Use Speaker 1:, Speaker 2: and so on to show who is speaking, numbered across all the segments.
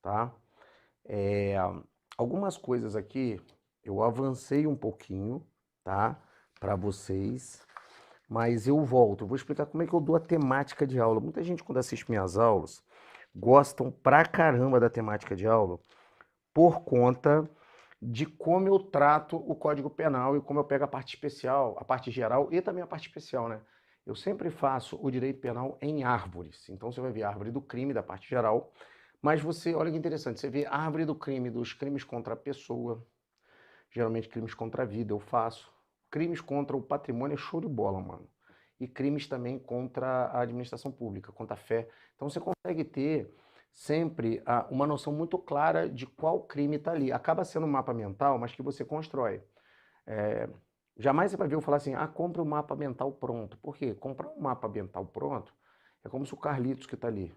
Speaker 1: tá? É, algumas coisas aqui eu avancei um pouquinho, tá? Para vocês, mas eu volto. Eu vou explicar como é que eu dou a temática de aula. Muita gente, quando assiste minhas aulas, gostam pra caramba da temática de aula por conta de como eu trato o Código Penal e como eu pego a parte especial, a parte geral e também a parte especial, né? Eu sempre faço o direito penal em árvores. Então você vai ver a árvore do crime, da parte geral, mas você, olha que interessante, você vê a árvore do crime, dos crimes contra a pessoa, geralmente crimes contra a vida eu faço, crimes contra o patrimônio é show de bola, mano. E crimes também contra a administração pública, contra a fé. Então você consegue ter sempre uma noção muito clara de qual crime está ali. Acaba sendo um mapa mental, mas que você constrói. É, jamais você vai ver eu falar assim, compra um mapa mental pronto. Por quê? Comprar um mapa mental pronto é como se o Carlitos que está ali,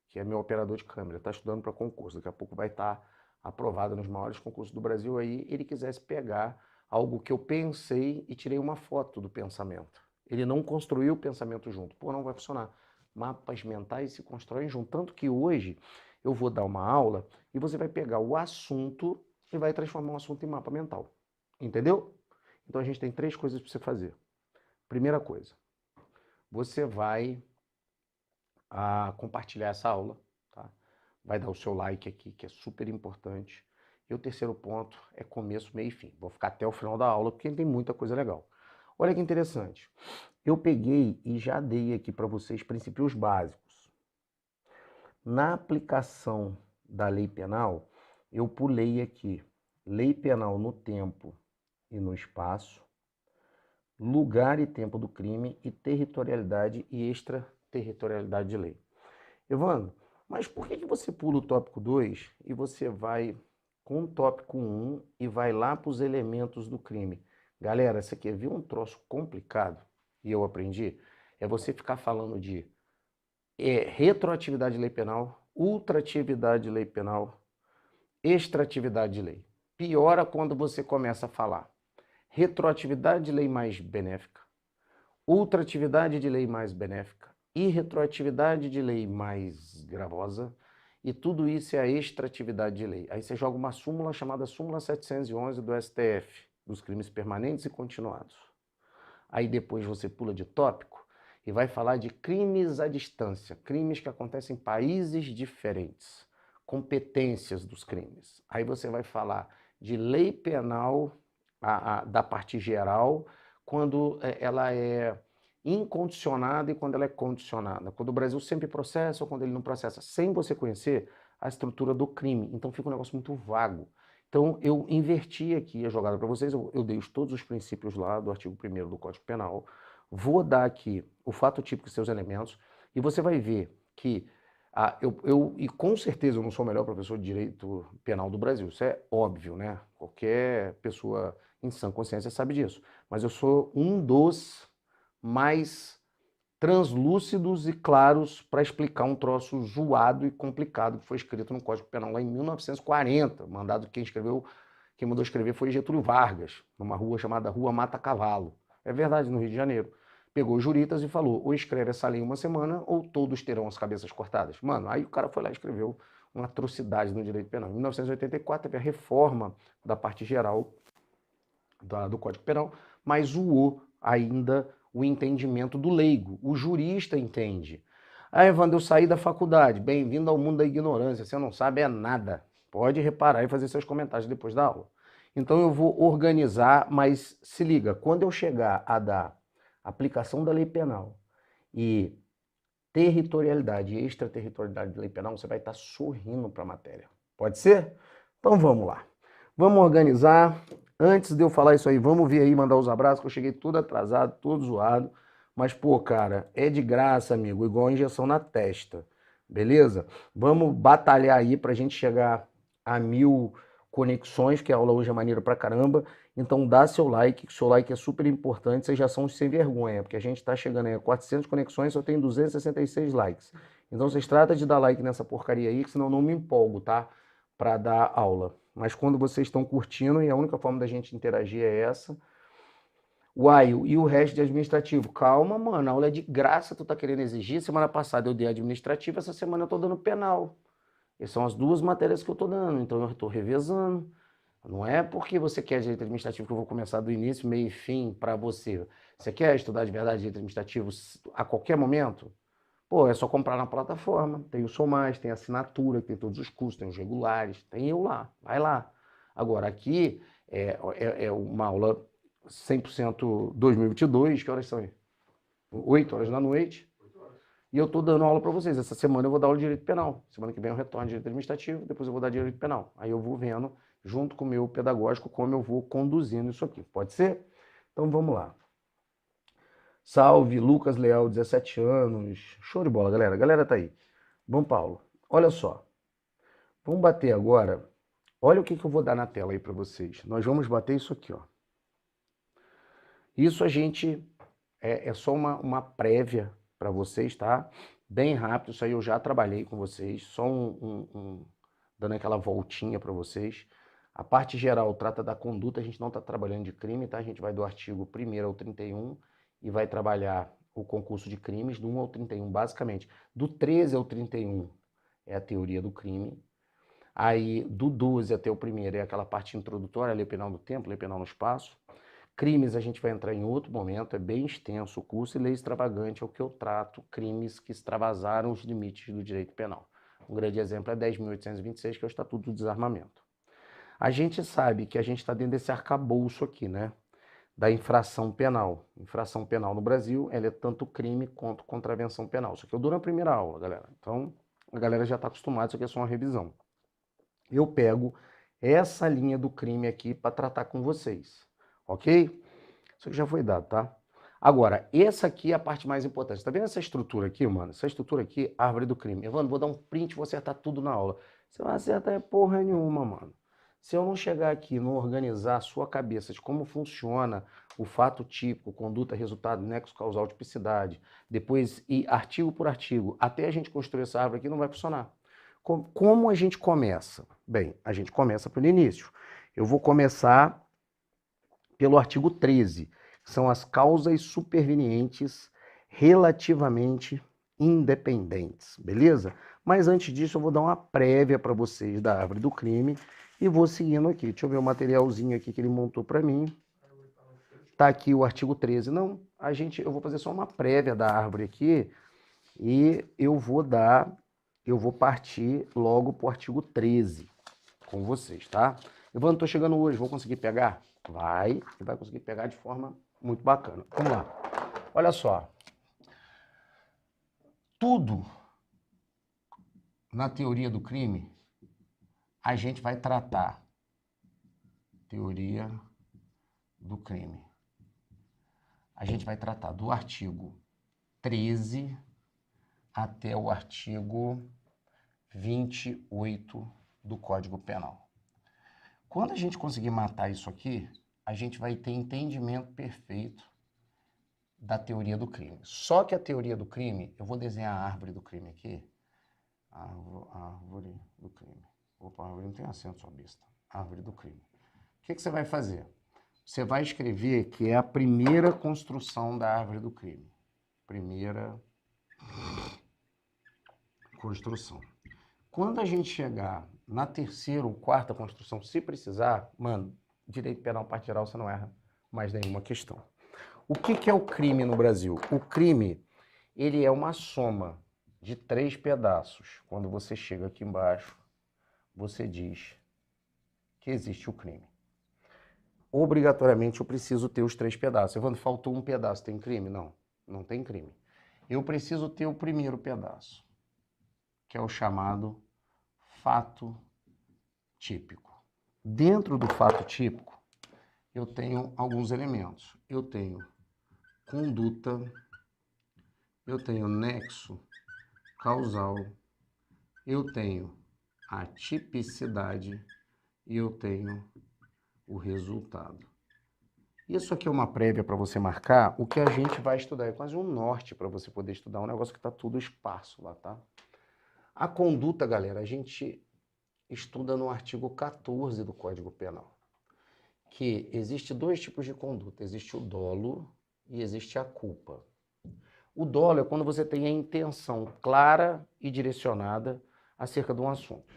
Speaker 1: que é meu operador de câmera, está estudando para concurso, daqui a pouco vai estar aprovado nos maiores concursos do Brasil, aí ele quisesse pegar algo que eu pensei e tirei uma foto do pensamento. Ele não construiu o pensamento junto. Pô, não vai funcionar. Mapas mentais se constroem junto. Tanto que hoje eu vou dar uma aula e você vai pegar o assunto e vai transformar o assunto em mapa mental. Entendeu? Então a gente tem 3 coisas para você fazer. Primeira coisa, você vai compartilhar essa aula, tá? Vai dar o seu like aqui, que é super importante. E o terceiro ponto é começo, meio e fim. Vou ficar até o final da aula, porque tem muita coisa legal. Olha que interessante. Eu peguei e já dei aqui para vocês princípios básicos. Na aplicação da lei penal, eu pulei aqui lei penal no tempo e no espaço, lugar e tempo do crime e territorialidade e extraterritorialidade de lei. Evandro, mas por que você pula o tópico 2 e você vai com o tópico 1 e vai lá para os elementos do crime? Galera, você quer ver um troço complicado? E eu aprendi? É você ficar falando de retroatividade de lei penal, ultratividade de lei penal, extratividade de lei. Piora quando você começa a falar retroatividade de lei mais benéfica, ultratividade de lei mais benéfica e retroatividade de lei mais gravosa, e tudo isso é a extratividade de lei. Aí você joga uma súmula chamada súmula 711 do STF, dos crimes permanentes e continuados. Aí depois você pula de tópico e vai falar de crimes à distância, crimes que acontecem em países diferentes, competências dos crimes. Aí você vai falar de lei penal da parte geral, quando ela é incondicionada e quando ela é condicionada. Quando o Brasil sempre processa ou quando ele não processa, sem você conhecer a estrutura do crime. Então fica um negócio muito vago. Então eu inverti aqui a jogada para vocês, eu dei todos os princípios lá do artigo 1º do Código Penal, vou dar aqui o fato típico e seus elementos, e você vai ver que e com certeza eu não sou o melhor professor de direito penal do Brasil, isso é óbvio, né? Qualquer pessoa em sã consciência sabe disso. Mas eu sou um dos mais translúcidos e claros para explicar um troço zoado e complicado que foi escrito no Código Penal lá em 1940. Mandado quem mandou escrever foi Getúlio Vargas, numa rua chamada Rua Mata Cavalo. É verdade, no Rio de Janeiro. Pegou os juritas e falou: ou escreve essa lei em uma semana, ou todos terão as cabeças cortadas. Mano, aí o cara foi lá e escreveu uma atrocidade no direito penal. Em 1984 teve a reforma da parte geral do Código Penal, mas zoou ainda o entendimento do leigo. O jurista entende. Ah, Evandro, eu saí da faculdade. Bem-vindo ao mundo da ignorância. Você não sabe é nada. Pode reparar e fazer seus comentários depois da aula. Então eu vou organizar, mas se liga, quando eu chegar a dar aplicação da lei penal e territorialidade e extraterritorialidade da lei penal, você vai estar sorrindo para a matéria. Pode ser? Então vamos lá. Vamos organizar. Antes de eu falar isso aí, vamos ver aí, mandar os abraços, que eu cheguei todo atrasado, todo zoado. Mas, pô, cara, é de graça, amigo, igual a injeção na testa. Beleza? Vamos batalhar aí pra gente chegar a 1000 conexões, que a aula hoje é maneira pra caramba. Então dá seu like, que seu like é super importante, vocês já são sem vergonha, porque a gente tá chegando aí a 400 conexões, só tem 266 likes. Então vocês tratam de dar like nessa porcaria aí, que senão eu não me empolgo, tá? Pra dar aula. Mas quando vocês estão curtindo, e a única forma da gente interagir é essa. Uai, e o resto de administrativo? Calma, mano, a aula é de graça, tu tá querendo exigir. Semana passada eu dei administrativo, essa semana eu tô dando penal. Essas são as duas matérias que eu estou dando, então eu estou revezando. Não é porque você quer direito administrativo que eu vou começar do início, meio e fim para você. Você quer estudar de verdade direito administrativo a qualquer momento? Pô, é só comprar na plataforma. Tem o Sou Mais, tem a assinatura, tem todos os cursos, tem os regulares, tem eu lá, vai lá. Agora, aqui é uma aula 100% 2022, que horas são aí? 8 horas da noite. E eu estou dando aula para vocês. Essa semana eu vou dar aula de direito penal. Semana que vem eu retorno de direito administrativo, depois eu vou dar direito penal. Aí eu vou vendo, junto com o meu pedagógico, como eu vou conduzindo isso aqui. Pode ser? Então vamos lá. Salve, Lucas Leal, 17 anos. Show de bola, galera. A galera tá aí. Bom, Paulo, olha só. Vamos bater agora. Olha o que eu vou dar na tela aí para vocês. Nós vamos bater isso aqui, ó. Isso a gente é só uma prévia para vocês, tá? Bem rápido, isso aí eu já trabalhei com vocês, só dando aquela voltinha para vocês. A parte geral trata da conduta, a gente não está trabalhando de crime, tá? A gente vai do artigo 1º ao 31 e vai trabalhar o concurso de crimes do 1 ao 31, basicamente. Do 13 ao 31 é a teoria do crime. Aí, do 12 até o 1º é aquela parte introdutória, lei penal no tempo, lei penal no espaço. Crimes a gente vai entrar em outro momento, é bem extenso o curso, e lei extravagante é o que eu trato, crimes que extravasaram os limites do direito penal. Um grande exemplo é 10.826, que é o Estatuto do Desarmamento. A gente sabe que a gente está dentro desse arcabouço aqui, né? Da infração penal. Infração penal no Brasil, ela é tanto crime quanto contravenção penal. Isso aqui eu dou na primeira aula, galera. Então, a galera já está acostumada, isso aqui é só uma revisão. Eu pego essa linha do crime aqui para tratar com vocês. Ok? Isso aqui já foi dado, tá? Agora, essa aqui é a parte mais importante. Tá vendo essa estrutura aqui, mano? Essa estrutura aqui, árvore do crime. Evandro, vou dar um print, vou acertar tudo na aula. Você não acerta porra nenhuma, mano. Se eu não chegar aqui e não organizar a sua cabeça de como funciona o fato típico, conduta, resultado, nexo causal, tipicidade, depois ir artigo por artigo, até a gente construir essa árvore aqui, não vai funcionar. Como a gente começa? Bem, a gente começa pelo início. Eu vou começar pelo artigo 13, que são as causas supervenientes relativamente independentes, beleza? Mas antes disso eu vou dar uma prévia para vocês da árvore do crime e vou seguindo aqui. Deixa eu ver o materialzinho aqui que ele montou para mim. Tá aqui o artigo 13. Não, eu vou fazer só uma prévia da árvore aqui e eu vou partir logo para o artigo 13 com vocês, tá? Evandro, tô chegando hoje, vou conseguir pegar? Vai conseguir pegar de forma muito bacana. Vamos lá. Olha só. Tudo na teoria do crime, a gente vai tratar. Teoria do crime. A gente vai tratar do artigo 13 até o artigo 28 do Código Penal. Quando a gente conseguir matar isso aqui, a gente vai ter entendimento perfeito da teoria do crime. Só que a teoria do crime, eu vou desenhar a árvore do crime aqui. Árvore do crime. Opa, a árvore não tem acento, sua besta. Árvore do crime. O que você vai fazer? Você vai escrever que é a primeira construção da árvore do crime. Primeira construção. Quando a gente chegar na terceira ou quarta construção, se precisar, mano, direito penal parte geral, você não erra mais nenhuma questão. O que é o crime no Brasil? O crime, ele é uma soma de 3 pedaços. Quando você chega aqui embaixo, você diz que existe o crime. Obrigatoriamente eu preciso ter os 3 pedaços. Evandro, faltou um pedaço, tem crime? Não, não tem crime. Eu preciso ter o primeiro pedaço, que é o chamado fato típico. Dentro do fato típico, eu tenho alguns elementos. Eu tenho conduta, eu tenho nexo causal, eu tenho a tipicidade e eu tenho o resultado. Isso aqui é uma prévia para você marcar o que a gente vai estudar. É quase um norte para você poder estudar um negócio que está tudo espaço lá, tá? A conduta, galera, a gente estuda no artigo 14 do Código Penal, que existe 2 tipos de conduta. Existe o dolo e existe a culpa. O dolo é quando você tem a intenção clara e direcionada acerca de um assunto.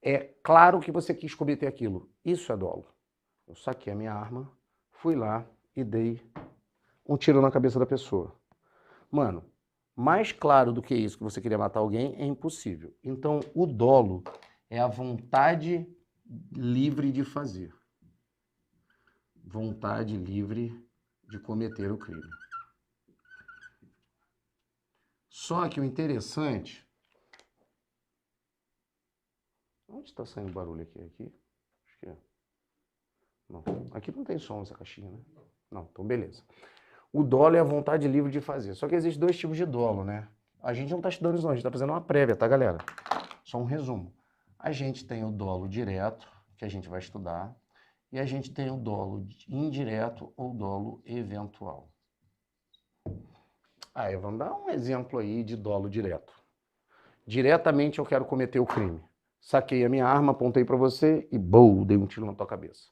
Speaker 1: É claro que você quis cometer aquilo. Isso é dolo. Eu saquei a minha arma, fui lá e dei um tiro na cabeça da pessoa. Mano, mais claro do que isso, que você queria matar alguém, é impossível. Então, o dolo é a vontade livre de fazer. Vontade livre de cometer o crime. Só que o interessante... Onde está saindo barulho aqui? Acho que é. Não, aqui não tem som essa caixinha, né? Não, então beleza. O dolo é a vontade livre de fazer. Só que existem dois tipos de dolo, né? A gente não está estudando isso não, a gente está fazendo uma prévia, tá, galera? Só um resumo. A gente tem o dolo direto, que a gente vai estudar, e a gente tem o dolo indireto ou dolo eventual. Aí, vamos dar um exemplo aí de dolo direto. Diretamente eu quero cometer o crime. Saquei a minha arma, apontei para você e, dei um tiro na tua cabeça.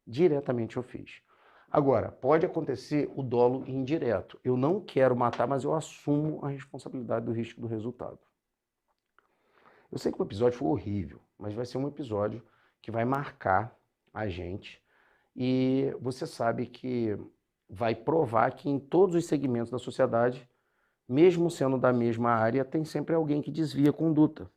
Speaker 1: Diretamente eu fiz. Agora, pode acontecer o dolo indireto. Eu não quero matar, mas eu assumo a responsabilidade do risco do resultado. Eu sei que o episódio foi horrível, mas vai ser um episódio que vai marcar a gente e você sabe que vai provar que em todos os segmentos da sociedade, mesmo sendo da mesma área, tem sempre alguém que desvia a conduta.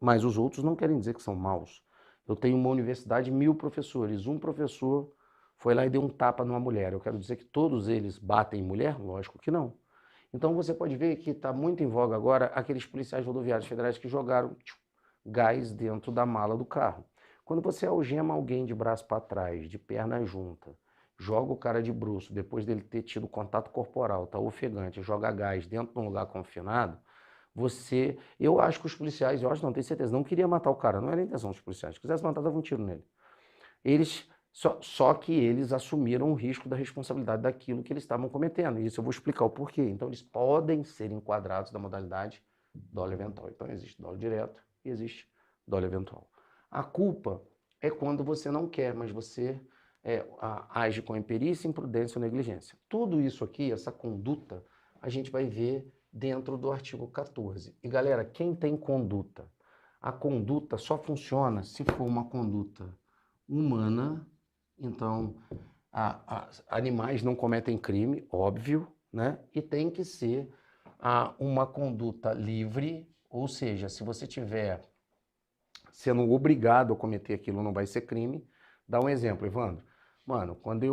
Speaker 1: Mas os outros não querem dizer que são maus. Eu tenho uma universidade, 1000 professores. Um professor foi lá e deu um tapa numa mulher. Eu quero dizer que todos eles batem em mulher? Lógico que não. Então você pode ver que está muito em voga agora aqueles policiais rodoviários federais que jogaram gás dentro da mala do carro. Quando você algema alguém de braço para trás, de perna junta, joga o cara de bruço, depois dele ter tido contato corporal, tá ofegante, joga gás dentro de um lugar confinado, eu acho que os policiais, eu acho não, tenho certeza, não queria matar o cara, não era a intenção dos policiais, se quisesse matar, dava um tiro nele. Só que eles assumiram o risco da responsabilidade daquilo que eles estavam cometendo, e isso eu vou explicar o porquê. Então eles podem ser enquadrados da modalidade dolo eventual. Então existe dolo direto e existe dolo eventual. A culpa é quando você não quer, mas você age com imperícia, imprudência ou negligência. Tudo isso aqui, essa conduta, a gente vai ver dentro do artigo 14. E galera, quem tem conduta? A conduta só funciona se for uma conduta humana. Então, animais não cometem crime, óbvio, né? E tem que ser uma conduta livre, ou seja, se você tiver sendo obrigado a cometer aquilo, não vai ser crime. Dá um exemplo, Evandro. Mano, quando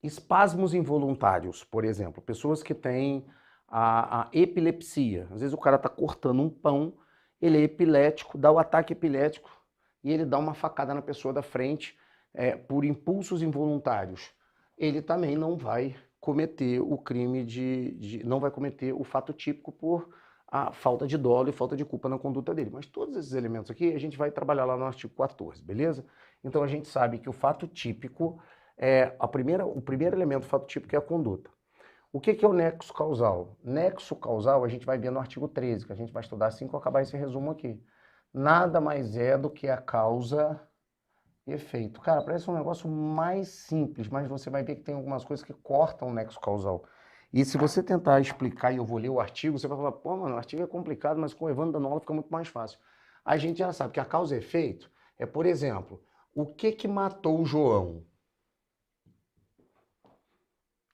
Speaker 1: espasmos involuntários, por exemplo, pessoas que têm a epilepsia. Às vezes o cara tá cortando um pão, ele é epilético, dá o ataque epilético e ele dá uma facada na pessoa da frente por impulsos involuntários. Ele também não vai cometer o crime não vai cometer o fato típico por a falta de dolo e falta de culpa na conduta dele. Mas todos esses elementos aqui a gente vai trabalhar lá no artigo 14, beleza? Então a gente sabe que o fato típico o primeiro elemento do fato típico é a conduta. O que é o nexo causal? Nexo causal a gente vai ver no artigo 13, que a gente vai estudar assim que eu acabar esse resumo aqui. Nada mais é do que a causa e efeito. Cara, parece um negócio mais simples, mas você vai ver que tem algumas coisas que cortam o nexo causal. E se você tentar explicar, e eu vou ler o artigo, você vai falar, pô, mano, o artigo é complicado, mas com o Evandro dando aula fica muito mais fácil. A gente já sabe que a causa e efeito é, por exemplo, o que matou o João?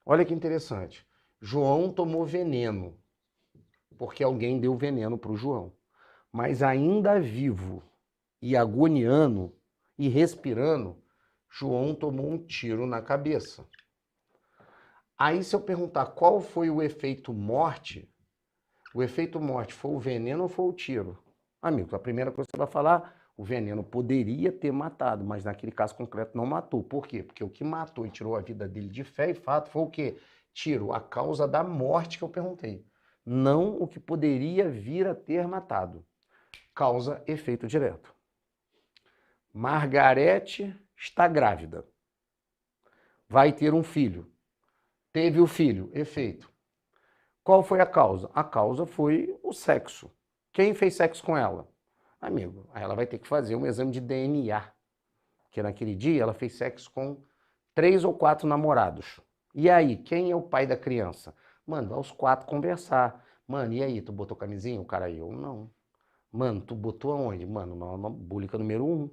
Speaker 1: Olha que interessante. João tomou veneno, porque alguém deu veneno para o João. Mas ainda vivo e agoniando e respirando, João tomou um tiro na cabeça. Aí se eu perguntar qual foi o efeito morte foi o veneno ou foi o tiro? Amigo, a primeira coisa que você vai falar, o veneno poderia ter matado, mas naquele caso concreto não matou. Por quê? Porque o que matou e tirou a vida dele de fé e fato foi o quê? Tiro, a causa da morte que eu perguntei. Não o que poderia vir a ter matado. Causa, efeito direto. Margarete está grávida. Vai ter um filho. Teve o filho, efeito. Qual foi a causa? A causa foi o sexo. Quem fez sexo com ela? Amigo, aí ela vai ter que fazer um exame de DNA. Porque naquele dia ela fez sexo com 3 ou 4 namorados. E aí, quem é o pai da criança? Manda os 4 conversar. Mano, e aí, tu botou camisinha? O cara, eu não. Mano, tu botou aonde? Mano, na búlica número 1.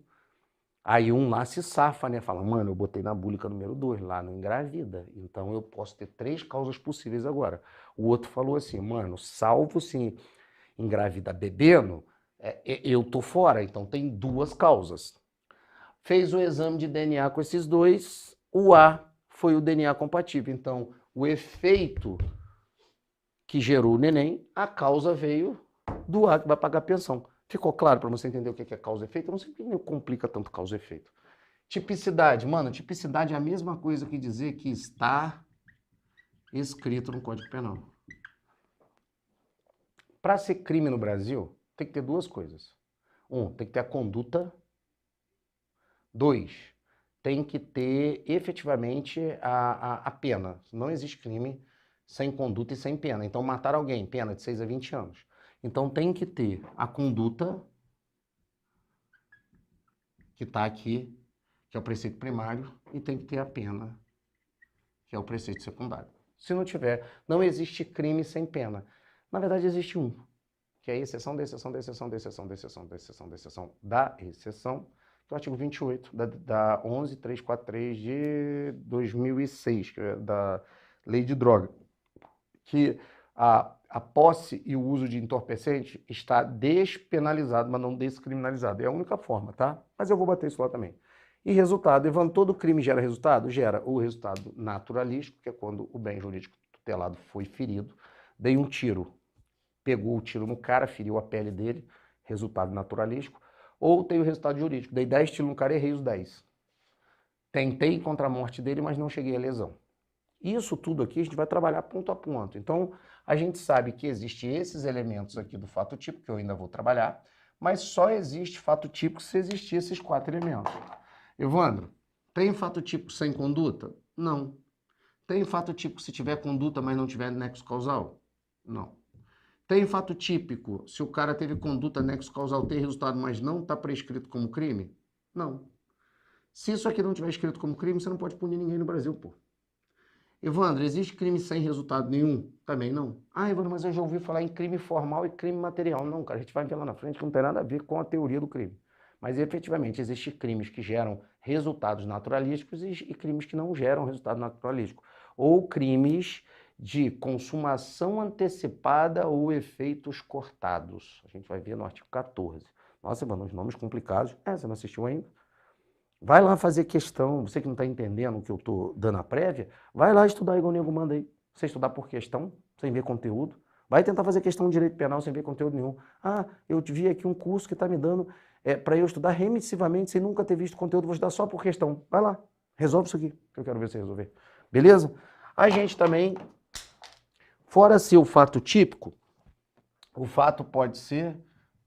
Speaker 1: Aí um lá se safa, né? Fala, mano, eu botei na búlica número 2, lá não engravida. Então eu posso ter 3 causas possíveis agora. O outro falou assim, mano, salvo se engravida bebendo, eu tô fora. Então tem 2 causas. Fez o exame de DNA com esses 2, o A foi o DNA compatível. Então o efeito que gerou o neném, a causa veio do A que vai pagar a pensão. Ficou claro para você entender o que é causa e efeito? Eu não sei porque complica tanto causa e efeito. Tipicidade. Mano, tipicidade é a mesma coisa que dizer que está escrito no Código Penal. Para ser crime no Brasil, tem que ter 2 coisas. 1, tem que ter a conduta. 2, tem que ter efetivamente a pena. Não existe crime sem conduta e sem pena. Então, matar alguém, pena de 6 a 20 anos. Então, tem que ter a conduta, que está aqui, que é o preceito primário, e tem que ter a pena, que é o preceito secundário. Se não tiver, não existe crime sem pena. Na verdade, existe um, que é a exceção da exceção da exceção da exceção da exceção da exceção da exceção da exceção, que é o artigo 28 da 11.343 de 2006, que é da Lei de Droga, que a posse e o uso de entorpecente está despenalizado, mas não descriminalizado. É a única forma, tá? Mas eu vou bater isso lá também. E resultado, Evandro, todo crime gera resultado? Gera o resultado naturalístico, que é quando o bem jurídico tutelado foi ferido. Dei um tiro, pegou o tiro no cara, feriu a pele dele, resultado naturalístico. Ou tem o resultado jurídico, dei 10 tiros no cara e errei os 10. Tentei contra a morte dele, mas não cheguei à lesão. Isso tudo aqui a gente vai trabalhar ponto a ponto. Então, a gente sabe que existem esses elementos aqui do fato típico, que eu ainda vou trabalhar, mas só existe fato típico se existir esses 4 elementos. Evandro, tem fato típico sem conduta? Não. Tem fato típico se tiver conduta, mas não tiver nexo causal? Não. Tem fato típico se o cara teve conduta nexo causal, tem resultado, mas não está prescrito como crime? Não. Se isso aqui não tiver escrito como crime, você não pode punir ninguém no Brasil, pô. Evandro, existe crime sem resultado nenhum? Também não. Ah, Evandro, mas eu já ouvi falar em crime formal e crime material. Não, cara, a gente vai ver lá na frente que não tem nada a ver com a teoria do crime. Mas, efetivamente, existem crimes que geram resultados naturalísticos e crimes que não geram resultado naturalístico. Ou crimes de consumação antecipada ou efeitos cortados. A gente vai ver no artigo 14. Nossa, Evandro, os nomes complicados. Você não assistiu ainda? Vai lá fazer questão, você que não está entendendo o que eu estou dando a prévia, vai lá estudar igual o nego manda aí. Você estudar por questão, sem ver conteúdo. Vai tentar fazer questão de direito penal sem ver conteúdo nenhum. Ah, eu vi aqui um curso que está me dando para eu estudar remissivamente sem nunca ter visto conteúdo, vou estudar só por questão. Vai lá, resolve isso aqui, que eu quero ver você resolver. Beleza? A gente também, fora ser o fato típico, o fato pode ser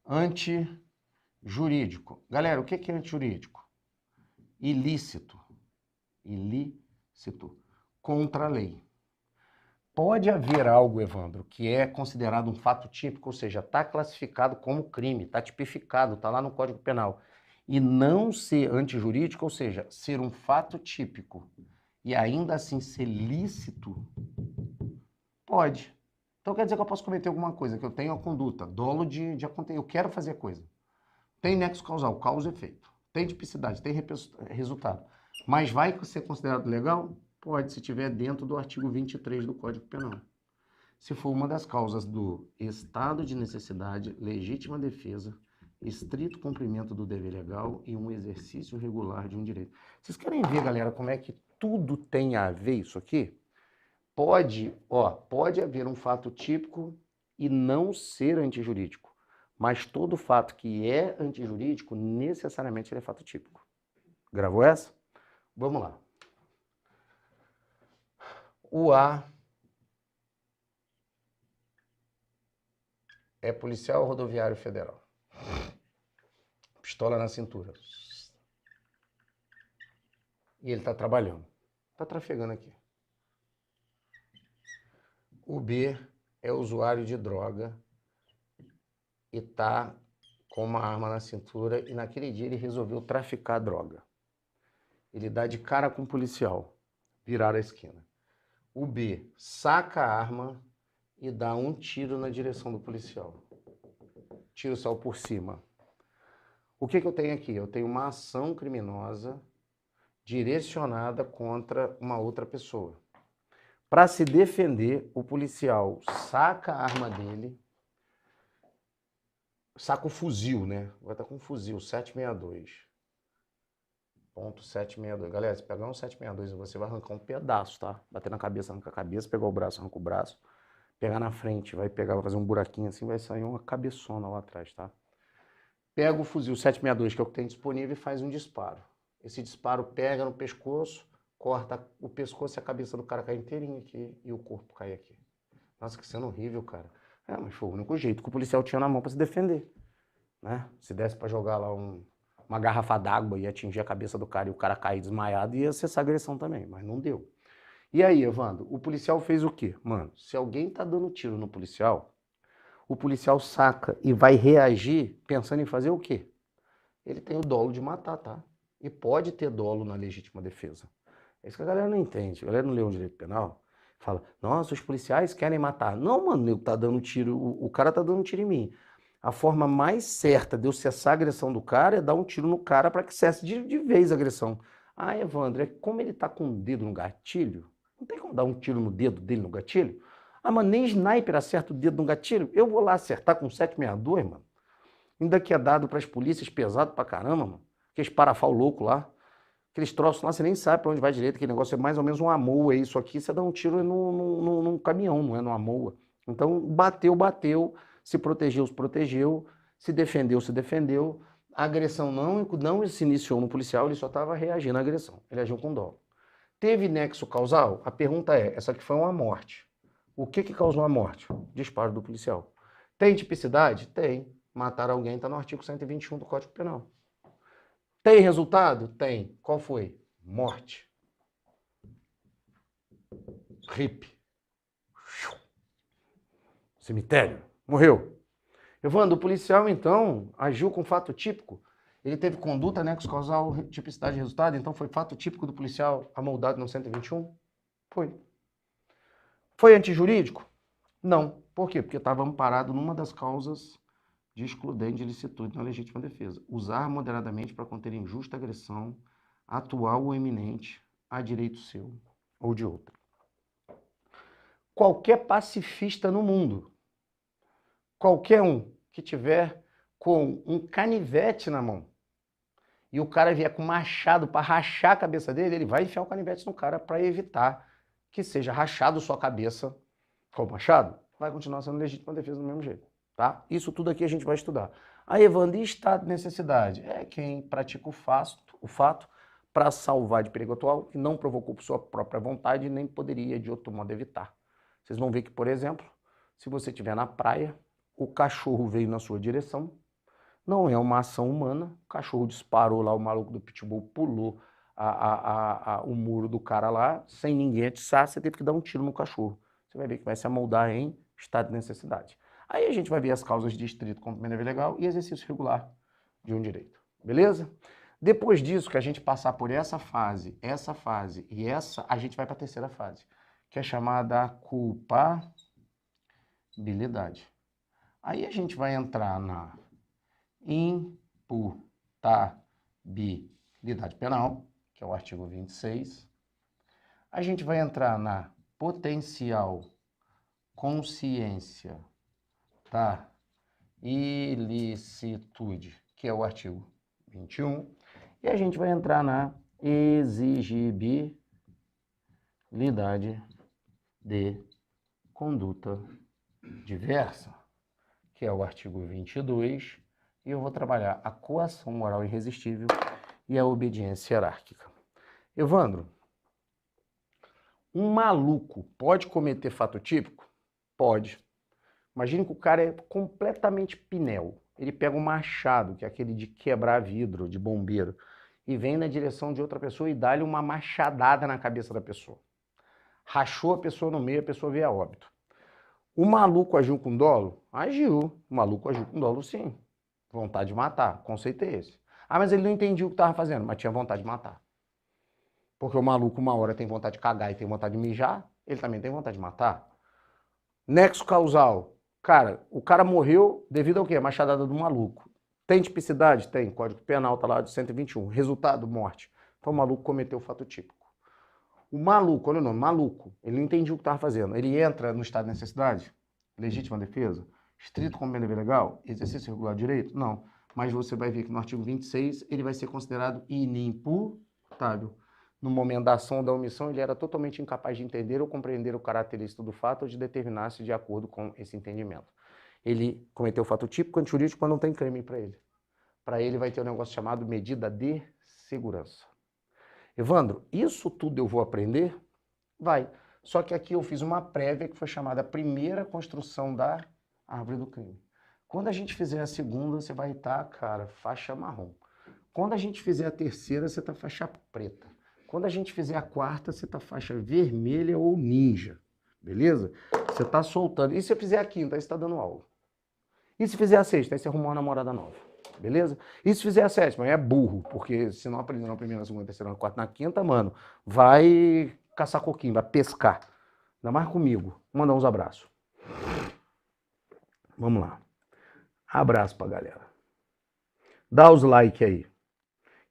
Speaker 1: antijurídico. Galera, o que é antijurídico? Ilícito, contra a lei. Pode haver algo, Evandro, que é considerado um fato típico, ou seja, está classificado como crime, está tipificado, está lá no Código Penal, e não ser antijurídico, ou seja, ser um fato típico e ainda assim ser lícito, pode. Então quer dizer que eu posso cometer alguma coisa, que eu tenho a conduta, dolo de acontecer, eu quero fazer a coisa. Tem nexo causal, causa e efeito. Tem tipicidade, tem resultado. Mas vai ser considerado legal? Pode, se estiver dentro do artigo 23 do Código Penal. Se for uma das causas do estado de necessidade, legítima defesa, estrito cumprimento do dever legal e um exercício regular de um direito. Vocês querem ver, galera, como é que tudo tem a ver isso aqui? Pode haver um fato típico e não ser antijurídico. Mas todo fato que é antijurídico, necessariamente ele é fato típico. Gravou essa? Vamos lá. O A é policial rodoviário federal. Pistola na cintura. E ele está trabalhando. Está trafegando aqui. O B é usuário de droga e está com uma arma na cintura e naquele dia ele resolveu traficar droga. Ele dá de cara com o policial, virar a esquina. O B saca a arma e dá um tiro na direção do policial. Tiro só por cima. O que eu tenho aqui? Eu tenho uma ação criminosa direcionada contra uma outra pessoa. Para se defender, o policial saca a arma dele, saca o fuzil, né? Vai estar com um fuzil, 762. Ponto 762. Galera, se pegar um 762, você vai arrancar um pedaço, tá? Bater na cabeça, arranca a cabeça, pegar o braço, arranca o braço. Pegar na frente, vai pegar, vai fazer um buraquinho assim, vai sair uma cabeçona lá atrás, tá? Pega o fuzil 762, que é o que tem disponível, e faz um disparo. Esse disparo pega no pescoço, corta o pescoço e a cabeça do cara cai inteirinho aqui e o corpo cai aqui. Nossa, que cena horrível, cara. É, mas foi o único jeito que o policial tinha na mão para se defender, né? Se desse para jogar lá uma garrafa d'água e atingir a cabeça do cara e o cara cair desmaiado, ia ser essa agressão também, mas não deu. E aí, Evandro, o policial fez o quê? Mano, se alguém tá dando tiro no policial, o policial saca e vai reagir pensando em fazer o quê? Ele tem o dolo de matar, tá? E pode ter dolo na legítima defesa. É isso que a galera não entende. A galera não lê o direito penal. Fala, nossa, os policiais querem matar. Não, mano, tá dando tiro, o cara tá dando tiro em mim. A forma mais certa de eu cessar a agressão do cara é dar um tiro no cara para que cesse de vez a agressão. Ah, Evandro, é como ele tá com o dedo no gatilho, não tem como dar um tiro no dedo dele no gatilho? Ah, mas nem sniper acerta o dedo no gatilho? Eu vou lá acertar com 762, mano. Ainda que é dado para as polícias pesado pra caramba, mano. Aqueles parafal louco lá. Aqueles troços lá, você nem sabe pra onde vai direito. Aquele negócio é mais ou menos uma moa. Isso aqui, você dá um tiro num caminhão, não é numa moa. Então, bateu, bateu. Se protegeu, se protegeu. Se defendeu, se defendeu. A agressão não se iniciou no policial, ele só estava reagindo à agressão. Ele agiu com dolo. Teve nexo causal? A pergunta é, essa aqui foi uma morte. O que causou a morte? Disparo do policial. Tem tipicidade? Tem. Matar alguém está no artigo 121 do Código Penal. Tem resultado? Tem. Qual foi? Morte. RIP. Cemitério. Morreu. Evandro, o policial, então, agiu com fato típico. Ele teve conduta, nexo causal, tipicidade de resultado, então foi fato típico do policial amoldado no 121? Foi. Foi antijurídico? Não. Por quê? Porque estava amparado numa das causas de excludente de ilicitude na legítima defesa. Usar moderadamente para conter injusta agressão, atual ou iminente, a direito seu ou de outro. Qualquer pacifista no mundo, qualquer um que tiver com um canivete na mão e o cara vier com machado para rachar a cabeça dele, ele vai enfiar o canivete no cara para evitar que seja rachado sua cabeça com o machado, vai continuar sendo legítima defesa do mesmo jeito. Tá? Isso tudo aqui a gente vai estudar. A Evandro, e estado de necessidade? É quem pratica o fato para salvar de perigo atual, que não provocou por sua própria vontade e nem poderia de outro modo evitar. Vocês vão ver que, por exemplo, se você estiver na praia, o cachorro veio na sua direção, não é uma ação humana, o cachorro disparou lá, o maluco do pitbull pulou o muro do cara lá, sem ninguém atiçar, você teve que dar um tiro no cachorro. Você vai ver que vai se amoldar em estado de necessidade. Aí a gente vai ver as causas de estrito cumprimento dever legal e exercício regular de um direito. Beleza? Depois disso, que a gente passar por essa fase e essa, a gente vai para a terceira fase, que é chamada culpabilidade. Aí a gente vai entrar na imputabilidade penal, que é o artigo 26. A gente vai entrar na potencial consciência da ilicitude, que é o artigo 21. E a gente vai entrar na exigibilidade de conduta diversa, que é o artigo 22, e eu vou trabalhar a coação moral irresistível e a obediência hierárquica. Evandro, um maluco pode cometer fato típico? Pode. Imagine que o cara é completamente pinel. Ele pega um machado, que é aquele de quebrar vidro, de bombeiro, e vem na direção de outra pessoa e dá-lhe uma machadada na cabeça da pessoa. Rachou a pessoa no meio, a pessoa veio a óbito. O maluco agiu com dolo? Agiu. O maluco agiu com dolo, sim. Vontade de matar. O conceito é esse. Ah, mas ele não entendia o que estava fazendo, mas tinha vontade de matar. Porque o maluco, uma hora, tem vontade de cagar e tem vontade de mijar, ele também tem vontade de matar. Nexo causal. Cara, o cara morreu devido ao quê? Machadada do maluco. Tem tipicidade? Tem. Código Penal tá lá de 121. Resultado, morte. Então o maluco cometeu o fato típico. O maluco, olha o nome, maluco. Ele não entendia o que estava fazendo. Ele entra no estado de necessidade? Legítima defesa? Estrito como bem dever legal? Exercício regular de direito? Não. Mas você vai ver que no artigo 26 ele vai ser considerado inimputável. No momento da ação ou da omissão, ele era totalmente incapaz de entender ou compreender o caráter ilícito do fato ou de determinar-se de acordo com esse entendimento. Ele cometeu o fato típico antijurídico, mas não tem crime para ele. Para ele vai ter um negócio chamado medida de segurança. Evandro, isso tudo eu vou aprender? Vai. Só que aqui eu fiz uma prévia que foi chamada primeira construção da árvore do crime. Quando a gente fizer a segunda, você vai estar, cara, faixa marrom. Quando a gente fizer a terceira, você está faixa preta. Quando a gente fizer a quarta, você está faixa vermelha ou ninja. Beleza? Você está soltando. E se eu fizer a quinta, aí você está dando aula. E se fizer a sexta, aí você arrumou uma namorada nova. Beleza? E se fizer a sétima, aí é burro, porque se não aprender na primeira, na segunda, na terceira, na quarta, na quinta, mano, vai caçar coquinho, vai pescar. Ainda mais comigo. Vou mandar uns abraços. Vamos lá. Abraço pra galera. Dá os like aí.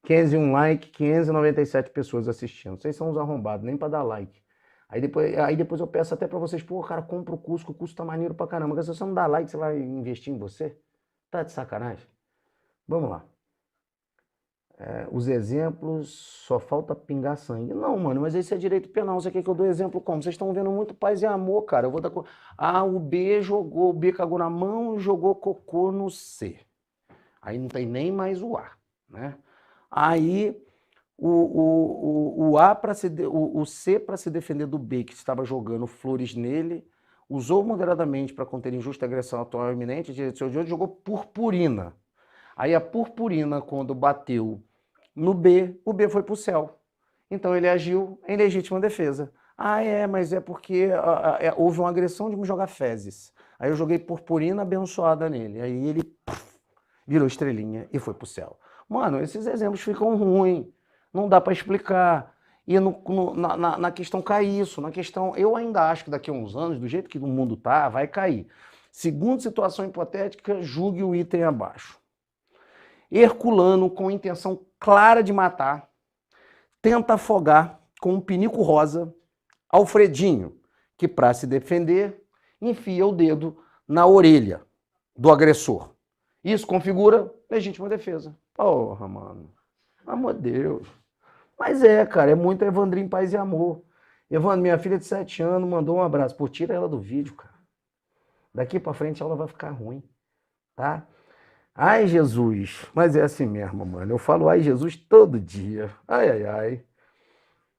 Speaker 1: 501 like, 597 pessoas assistindo. Vocês são uns arrombados, nem pra dar like. Aí depois eu peço até pra vocês, pô, cara, compra o curso, que o curso tá maneiro pra caramba. Porque se você não dá like, você vai investir em você? Tá de sacanagem? Vamos lá. Os exemplos, só falta pingar sangue. Não, mano, mas esse é direito penal. Você quer que eu dou exemplo como? Vocês estão vendo muito paz e amor, cara. Eu vou dar... o B cagou na mão e jogou cocô no C. Aí não tem nem mais o A, né? Aí o C, para se defender do B, que estava jogando flores nele, usou moderadamente para conter injusta agressão atual iminente, direito de seu direito, jogou purpurina. Aí a purpurina, quando bateu no B, o B foi pro céu. Então ele agiu em legítima defesa. Mas é porque houve uma agressão de me jogar fezes. Aí eu joguei purpurina abençoada nele. Aí ele virou estrelinha e foi pro céu. Mano, esses exemplos ficam ruins. Não dá para explicar. E na questão cai isso. Na questão, eu ainda acho que daqui a uns anos, do jeito que o mundo tá, vai cair. Segunda situação hipotética, julgue o item abaixo. Herculano, com intenção clara de matar, tenta afogar com um pinico rosa Alfredinho, que para se defender, enfia o dedo na orelha do agressor. Isso configura legítima defesa. Porra, mano. Amor de Deus. Mas cara, é muito Evandrinho Paz e Amor. Evandro, minha filha de 7 anos, mandou um abraço. Pô, tira ela do vídeo, cara. Daqui pra frente ela vai ficar ruim, tá? Ai, Jesus. Mas é assim mesmo, mano. Eu falo ai, Jesus todo dia. Ai, ai, ai.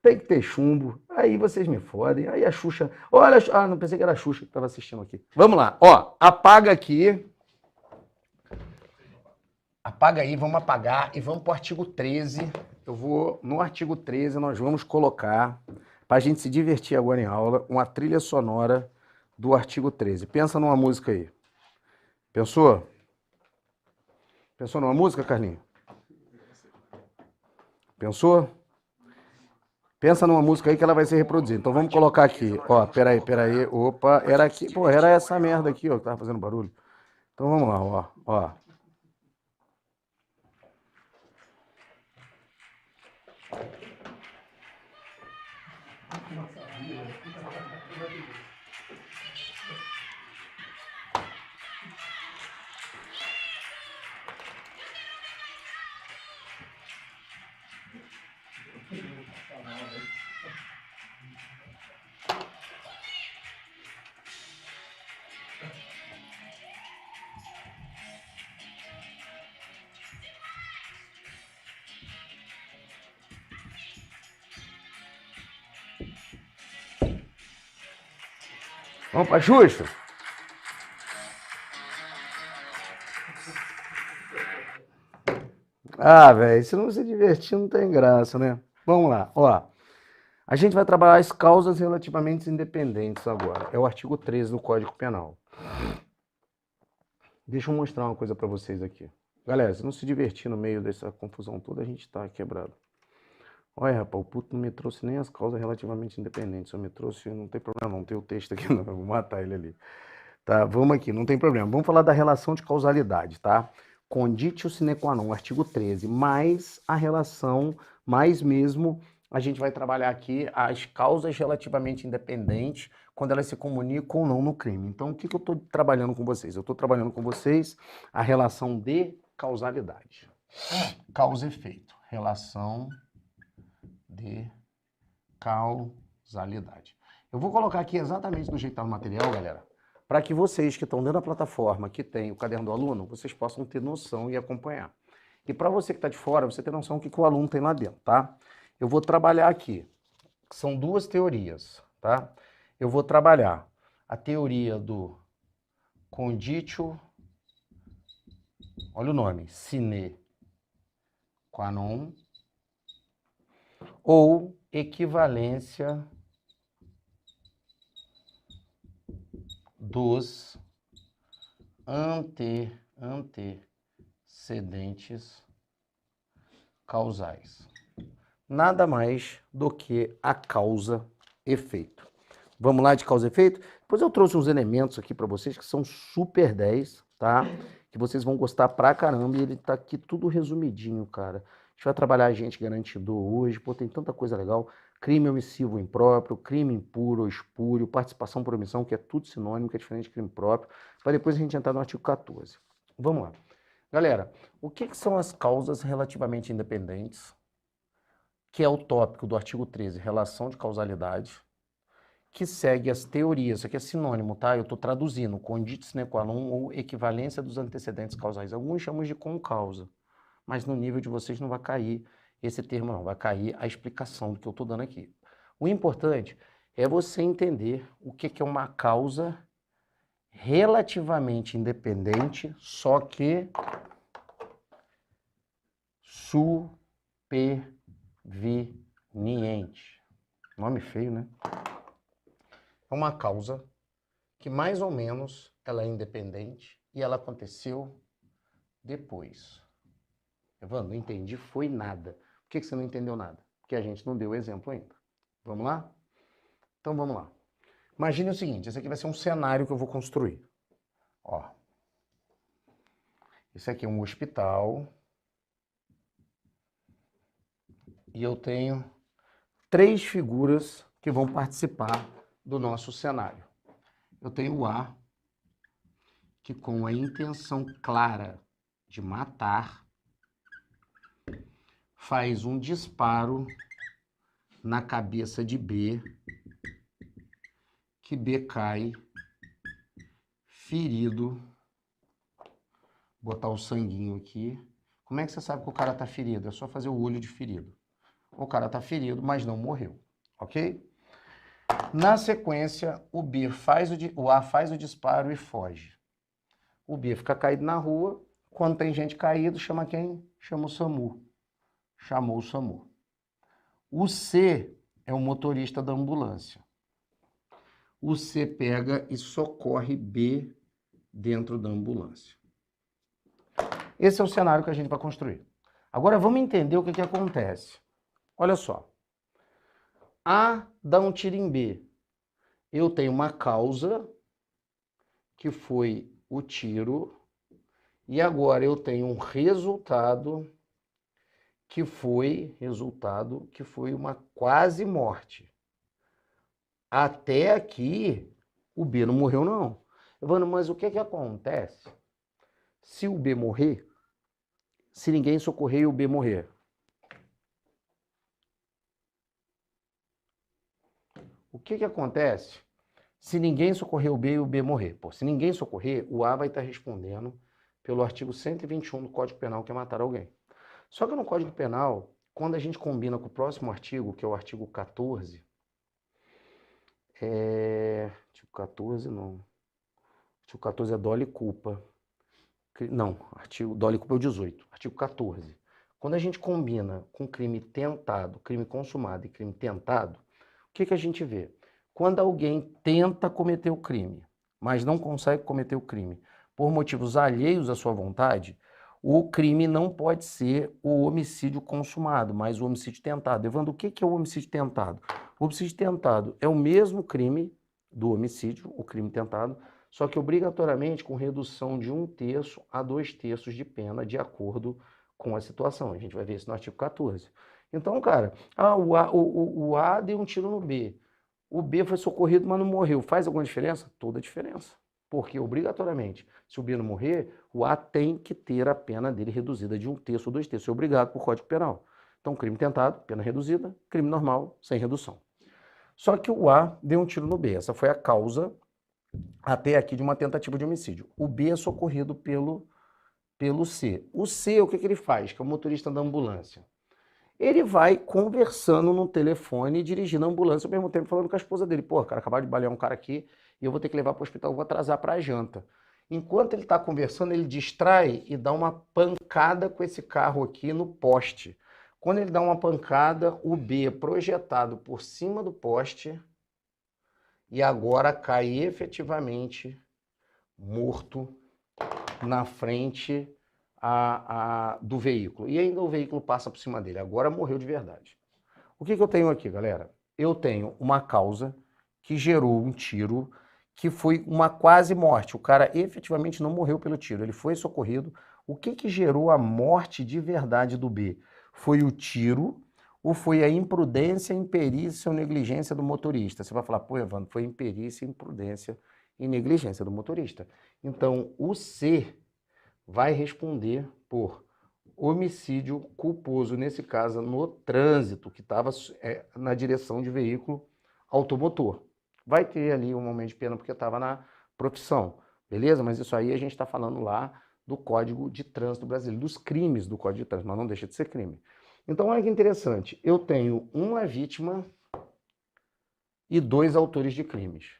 Speaker 1: Tem que ter chumbo. Aí vocês me fodem. Aí a Xuxa... Olha, não pensei que era a Xuxa que estava assistindo aqui. Vamos lá. Ó, apaga aqui. Apaga aí, vamos apagar e vamos pro artigo 13. No artigo 13, nós vamos colocar, pra gente se divertir agora em aula, uma trilha sonora do artigo 13. Pensa numa música aí. Pensou? Pensou numa música, Carlinhos? Pensou? Pensa numa música aí que ela vai ser reproduzida. Então vamos colocar aqui. Ó, peraí. Opa, era aqui. Pô, era essa merda aqui, ó, que tava fazendo barulho. Então vamos lá, ó. Vamos pra Xuxa? Velho, se não se divertir não tem graça, né? Vamos lá, ó. A gente vai trabalhar as causas relativamente independentes agora. É o artigo 13 do Código Penal. Deixa eu mostrar uma coisa pra vocês aqui. Galera, se não se divertir no meio dessa confusão toda, a gente tá quebrado. Olha, rapaz, o puto não me trouxe nem as causas relativamente independentes. Só me trouxe, não tem problema não, tem o texto aqui, não, eu vou matar ele ali. Tá, vamos aqui, não tem problema. Vamos falar da relação de causalidade, tá? Conditio sine qua non, artigo 13, mais a relação, mais mesmo, a gente vai trabalhar aqui as causas relativamente independentes, quando elas se comunicam ou não no crime. Então, o que eu estou trabalhando com vocês? Eu estou trabalhando com vocês a relação de causalidade. Causa e efeito. Relação de causalidade. Eu vou colocar aqui exatamente do jeito que está no material, galera, para que vocês que estão dentro da plataforma, que tem o caderno do aluno, vocês possam ter noção e acompanhar. E para você que está de fora, você ter noção do que o aluno tem lá dentro, tá? Eu vou trabalhar aqui, são duas teorias, tá? Eu vou trabalhar a teoria do conditio, olha o nome, sine qua non, ou equivalência dos antecedentes causais. Nada mais do que a causa-efeito. Vamos lá de causa-efeito? Depois eu trouxe uns elementos aqui para vocês que são super 10, tá? Que vocês vão gostar pra caramba e ele tá aqui tudo resumidinho, cara. A gente vai trabalhar agente garantidor hoje, pô, tem tanta coisa legal. Crime omissivo impróprio, crime impuro ou espúrio, participação por omissão, que é tudo sinônimo, que é diferente de crime próprio, para depois a gente entrar no artigo 14. Vamos lá. Galera, o que são as causas relativamente independentes? Que é o tópico do artigo 13, relação de causalidade, que segue as teorias, isso aqui é sinônimo, tá? Eu estou traduzindo, conditio sine qua non ou equivalência dos antecedentes causais. Alguns chamam de concausa, mas no nível de vocês não vai cair esse termo não, vai cair a explicação do que eu estou dando aqui. O importante é você entender o que é uma causa relativamente independente, só que superveniente. Nome feio, né? É uma causa que mais ou menos ela é independente e ela aconteceu depois. Evandro, não entendi, foi nada. Por que você não entendeu nada? Porque a gente não deu o exemplo ainda. Vamos lá? Então vamos lá. Imagine o seguinte, esse aqui vai ser um cenário que eu vou construir. Ó. Esse aqui é um hospital. E eu tenho 3 figuras que vão participar do nosso cenário. Eu tenho o A, que com a intenção clara de matar, faz um disparo na cabeça de B, que B cai ferido. Vou botar o sanguinho aqui. Como é que você sabe que o cara está ferido? É só fazer o olho de ferido. O cara está ferido, mas não morreu, ok? Na sequência, o A faz o disparo e foge. O B fica caído na rua. Quando tem gente caído, chama quem? Chama o SAMU. Chamou o SAMU. O C é o motorista da ambulância. O C pega e socorre B dentro da ambulância. Esse é o cenário que a gente vai construir. Agora vamos entender o que acontece. Olha só. A dá um tiro em B. Eu tenho uma causa, que foi o tiro, e agora eu tenho um resultado, que foi uma quase morte. Até aqui, o B não morreu, não. Evandro, mas o que acontece se o B morrer, se ninguém socorrer e o B morrer? O que acontece se ninguém socorrer o B e o B morrer? Pô, se ninguém socorrer, o A vai estar respondendo pelo artigo 121 do Código Penal, que é matar alguém. Só que no Código Penal, quando a gente combina com o próximo artigo, que é o artigo 14, artigo 14 não. Artigo 14 é dolo e culpa. Não, artigo dolo e culpa é o 18. Artigo 14. Quando a gente combina com crime tentado, crime consumado e crime tentado, o que a gente vê? Quando alguém tenta cometer o crime, mas não consegue cometer o crime por motivos alheios à sua vontade, o crime não pode ser o homicídio consumado, mas o homicídio tentado. Evandro, o que é o homicídio tentado? O homicídio tentado é o mesmo crime do homicídio, o crime tentado, só que obrigatoriamente com redução de 1/3 a 2/3 de pena, de acordo com a situação. A gente vai ver isso no artigo 14. Então, cara, o A deu um tiro no B. O B foi socorrido, mas não morreu. Faz alguma diferença? Toda a diferença. Porque, obrigatoriamente, se o B não morrer, o A tem que ter a pena dele reduzida de 1/3 ou 2/3. É obrigado por Código Penal. Então, crime tentado, pena reduzida. Crime normal, sem redução. Só que o A deu um tiro no B. Essa foi a causa, até aqui, de uma tentativa de homicídio. O B é socorrido pelo C. O C, o que ele faz? Que é o motorista da ambulância. Ele vai conversando no telefone, dirigindo a ambulância, ao mesmo tempo falando com a esposa dele. Pô, cara, acabaram de balear um cara aqui e eu vou ter que levar para o hospital, vou atrasar para a janta. Enquanto ele está conversando, ele distrai e dá uma pancada com esse carro aqui no poste. Quando ele dá uma pancada, o B é projetado por cima do poste e agora cai efetivamente morto na frente do veículo. E ainda o veículo passa por cima dele. Agora morreu de verdade. O que eu tenho aqui, galera? Eu tenho uma causa que gerou um tiro que foi uma quase morte. O cara efetivamente não morreu pelo tiro, ele foi socorrido. O que gerou a morte de verdade do B? Foi o tiro ou foi a imprudência, imperícia ou negligência do motorista? Você vai falar, pô, Evandro, foi imperícia, imprudência e negligência do motorista. Então, o C vai responder por homicídio culposo, nesse caso no trânsito, que estava na direção de veículo automotor. Vai ter ali um momento de pena porque estava na profissão, beleza? Mas isso aí a gente está falando lá do Código de Trânsito Brasileiro, dos crimes do Código de Trânsito, mas não deixa de ser crime. Então olha que interessante, eu tenho uma vítima e 2 autores de crimes.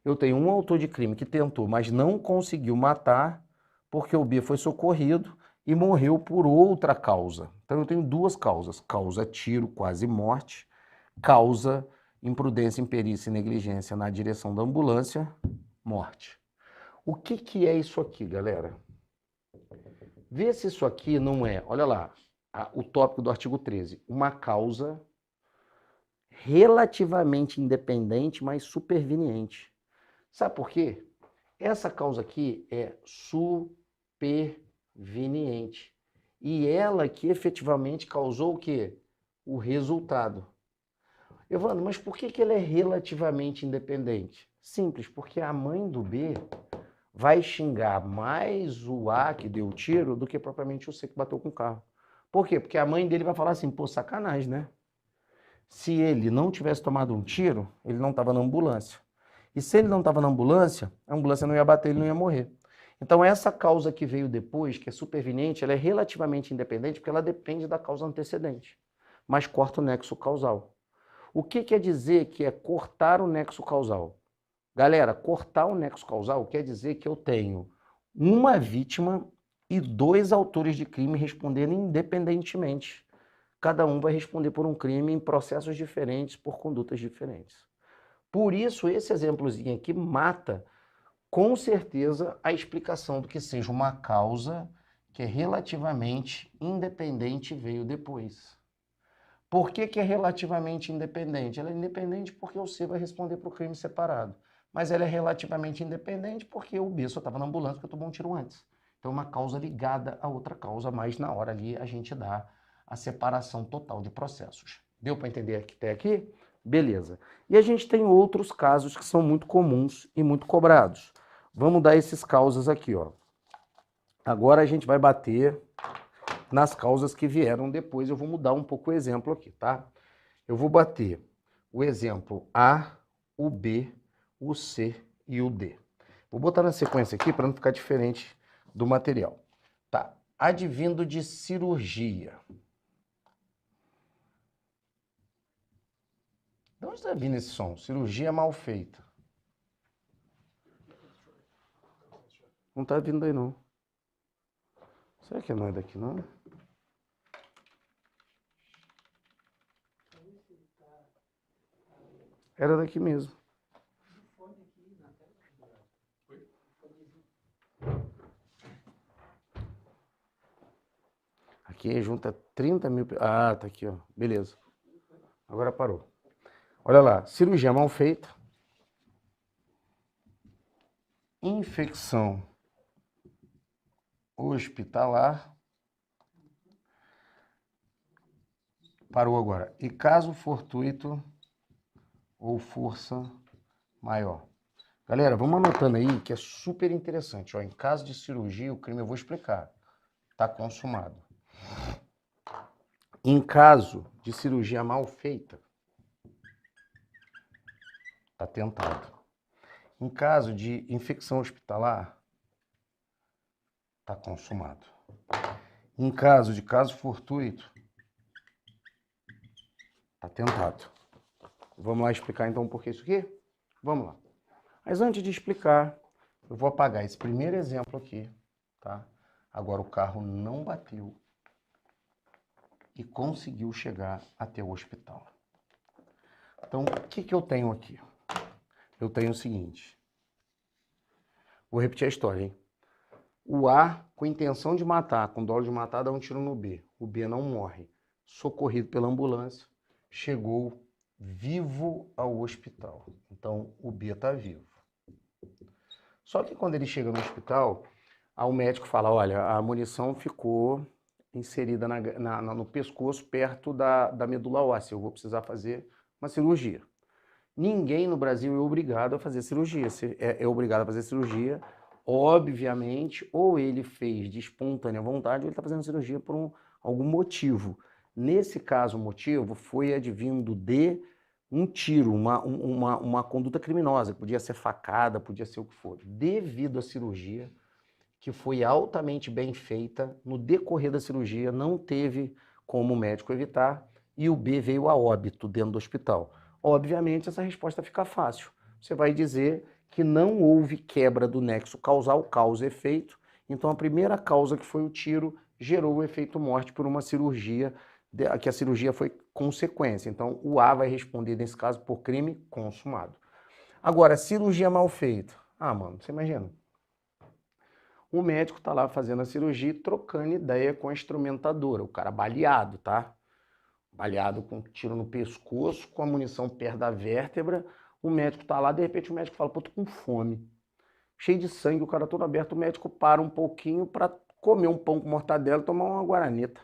Speaker 1: Eu tenho um autor de crime que tentou, mas não conseguiu matar, porque o B foi socorrido e morreu por outra causa. Então eu tenho 2 causas. Causa tiro, quase morte. Causa imprudência, imperícia e negligência na direção da ambulância, morte. O que é isso aqui, galera? Vê se isso aqui não é, olha lá, o tópico do artigo 13. Uma causa relativamente independente, mas superveniente. Sabe por quê? Essa causa aqui é superveniente. E ela que efetivamente causou o quê? O resultado. Evandro, mas por que ela é relativamente independente? Simples, porque a mãe do B vai xingar mais o A que deu o tiro do que propriamente o C que bateu com o carro. Por quê? Porque a mãe dele vai falar assim, pô, sacanagem, né? Se ele não tivesse tomado um tiro, ele não estava na ambulância. E se ele não estava na ambulância, a ambulância não ia bater, ele não ia morrer. Então essa causa que veio depois, que é superveniente, ela é relativamente independente porque ela depende da causa antecedente, mas corta o nexo causal. O que quer dizer que é cortar o nexo causal? Galera, cortar o nexo causal quer dizer que eu tenho uma vítima e 2 autores de crime respondendo independentemente. Cada um vai responder por um crime em processos diferentes, por condutas diferentes. Por isso, esse exemplozinho aqui mata, com certeza, a explicação do que seja uma causa que é relativamente independente e veio depois. Por que é relativamente independente? Ela é independente porque o C vai responder para o crime separado. Mas ela é relativamente independente porque o B só estava na ambulância porque tomou um tiro antes. Então, uma causa ligada a outra causa, mas na hora ali a gente dá a separação total de processos. Deu para entender até aqui? Beleza. E a gente tem outros casos que são muito comuns e muito cobrados. Vamos dar esses causas aqui, ó. Agora a gente vai bater nas causas que vieram depois. Eu vou mudar um pouco o exemplo aqui, tá? Eu vou bater o exemplo A, o B, o C e o D. Vou botar na sequência aqui para não ficar diferente do material. Tá. Advindo de cirurgia. De onde está vindo esse som? Cirurgia mal feita. Não está vindo daí, não. Será que não é daqui, não? Era daqui mesmo. Aqui junta 30 mil... Ah, tá aqui, ó. Beleza. Agora parou. Olha lá, cirurgia mal feita. Infecção hospitalar. Parou agora. E caso fortuito ou força maior. Galera, vamos anotando aí que é super interessante. Ó, em caso de cirurgia, o crime eu vou explicar. Está consumado. Em caso de cirurgia mal feita, está tentado. Em caso de infecção hospitalar, está consumado. Em caso de caso fortuito, está tentado. Vamos lá explicar então por que isso aqui? Vamos lá. Mas antes de explicar, eu vou apagar esse primeiro exemplo aqui, tá? Agora o carro não bateu e conseguiu chegar até o hospital. Então, o que eu tenho aqui? Eu tenho o seguinte. Vou repetir a história, hein? O A, com intenção de matar, com dolo de matar, dá um tiro no B. O B não morre. Socorrido pela ambulância, chegou vivo ao hospital. Então, o B está vivo. Só que quando ele chega no hospital, o médico fala, olha, a munição ficou inserida no pescoço, perto da medula óssea. Eu vou precisar fazer uma cirurgia. Ninguém no Brasil é obrigado a fazer cirurgia. É obrigado a fazer cirurgia, obviamente, ou ele fez de espontânea vontade, ou ele está fazendo cirurgia por algum motivo. Nesse caso, o motivo foi advindo de um tiro, uma conduta criminosa, podia ser facada, podia ser o que for. Devido à cirurgia, que foi altamente bem feita, no decorrer da cirurgia não teve como o médico evitar, e o B veio a óbito dentro do hospital. Obviamente, essa resposta fica fácil. Você vai dizer que não houve quebra do nexo causal, causa e efeito. Então, a primeira causa, que foi o tiro, gerou o efeito morte por uma cirurgia, que a cirurgia foi consequência. Então, o A vai responder, nesse caso, por crime consumado. Agora, cirurgia mal feita. Ah, mano, você imagina. O médico tá lá fazendo a cirurgia, trocando ideia com a instrumentadora. O cara baleado, tá? Baleado com um tiro no pescoço, com a munição perto da vértebra. O médico tá lá, de repente o médico fala, pô, tô com fome. Cheio de sangue, o cara todo aberto. O médico para um pouquinho para comer um pão com mortadela e tomar uma guaranita.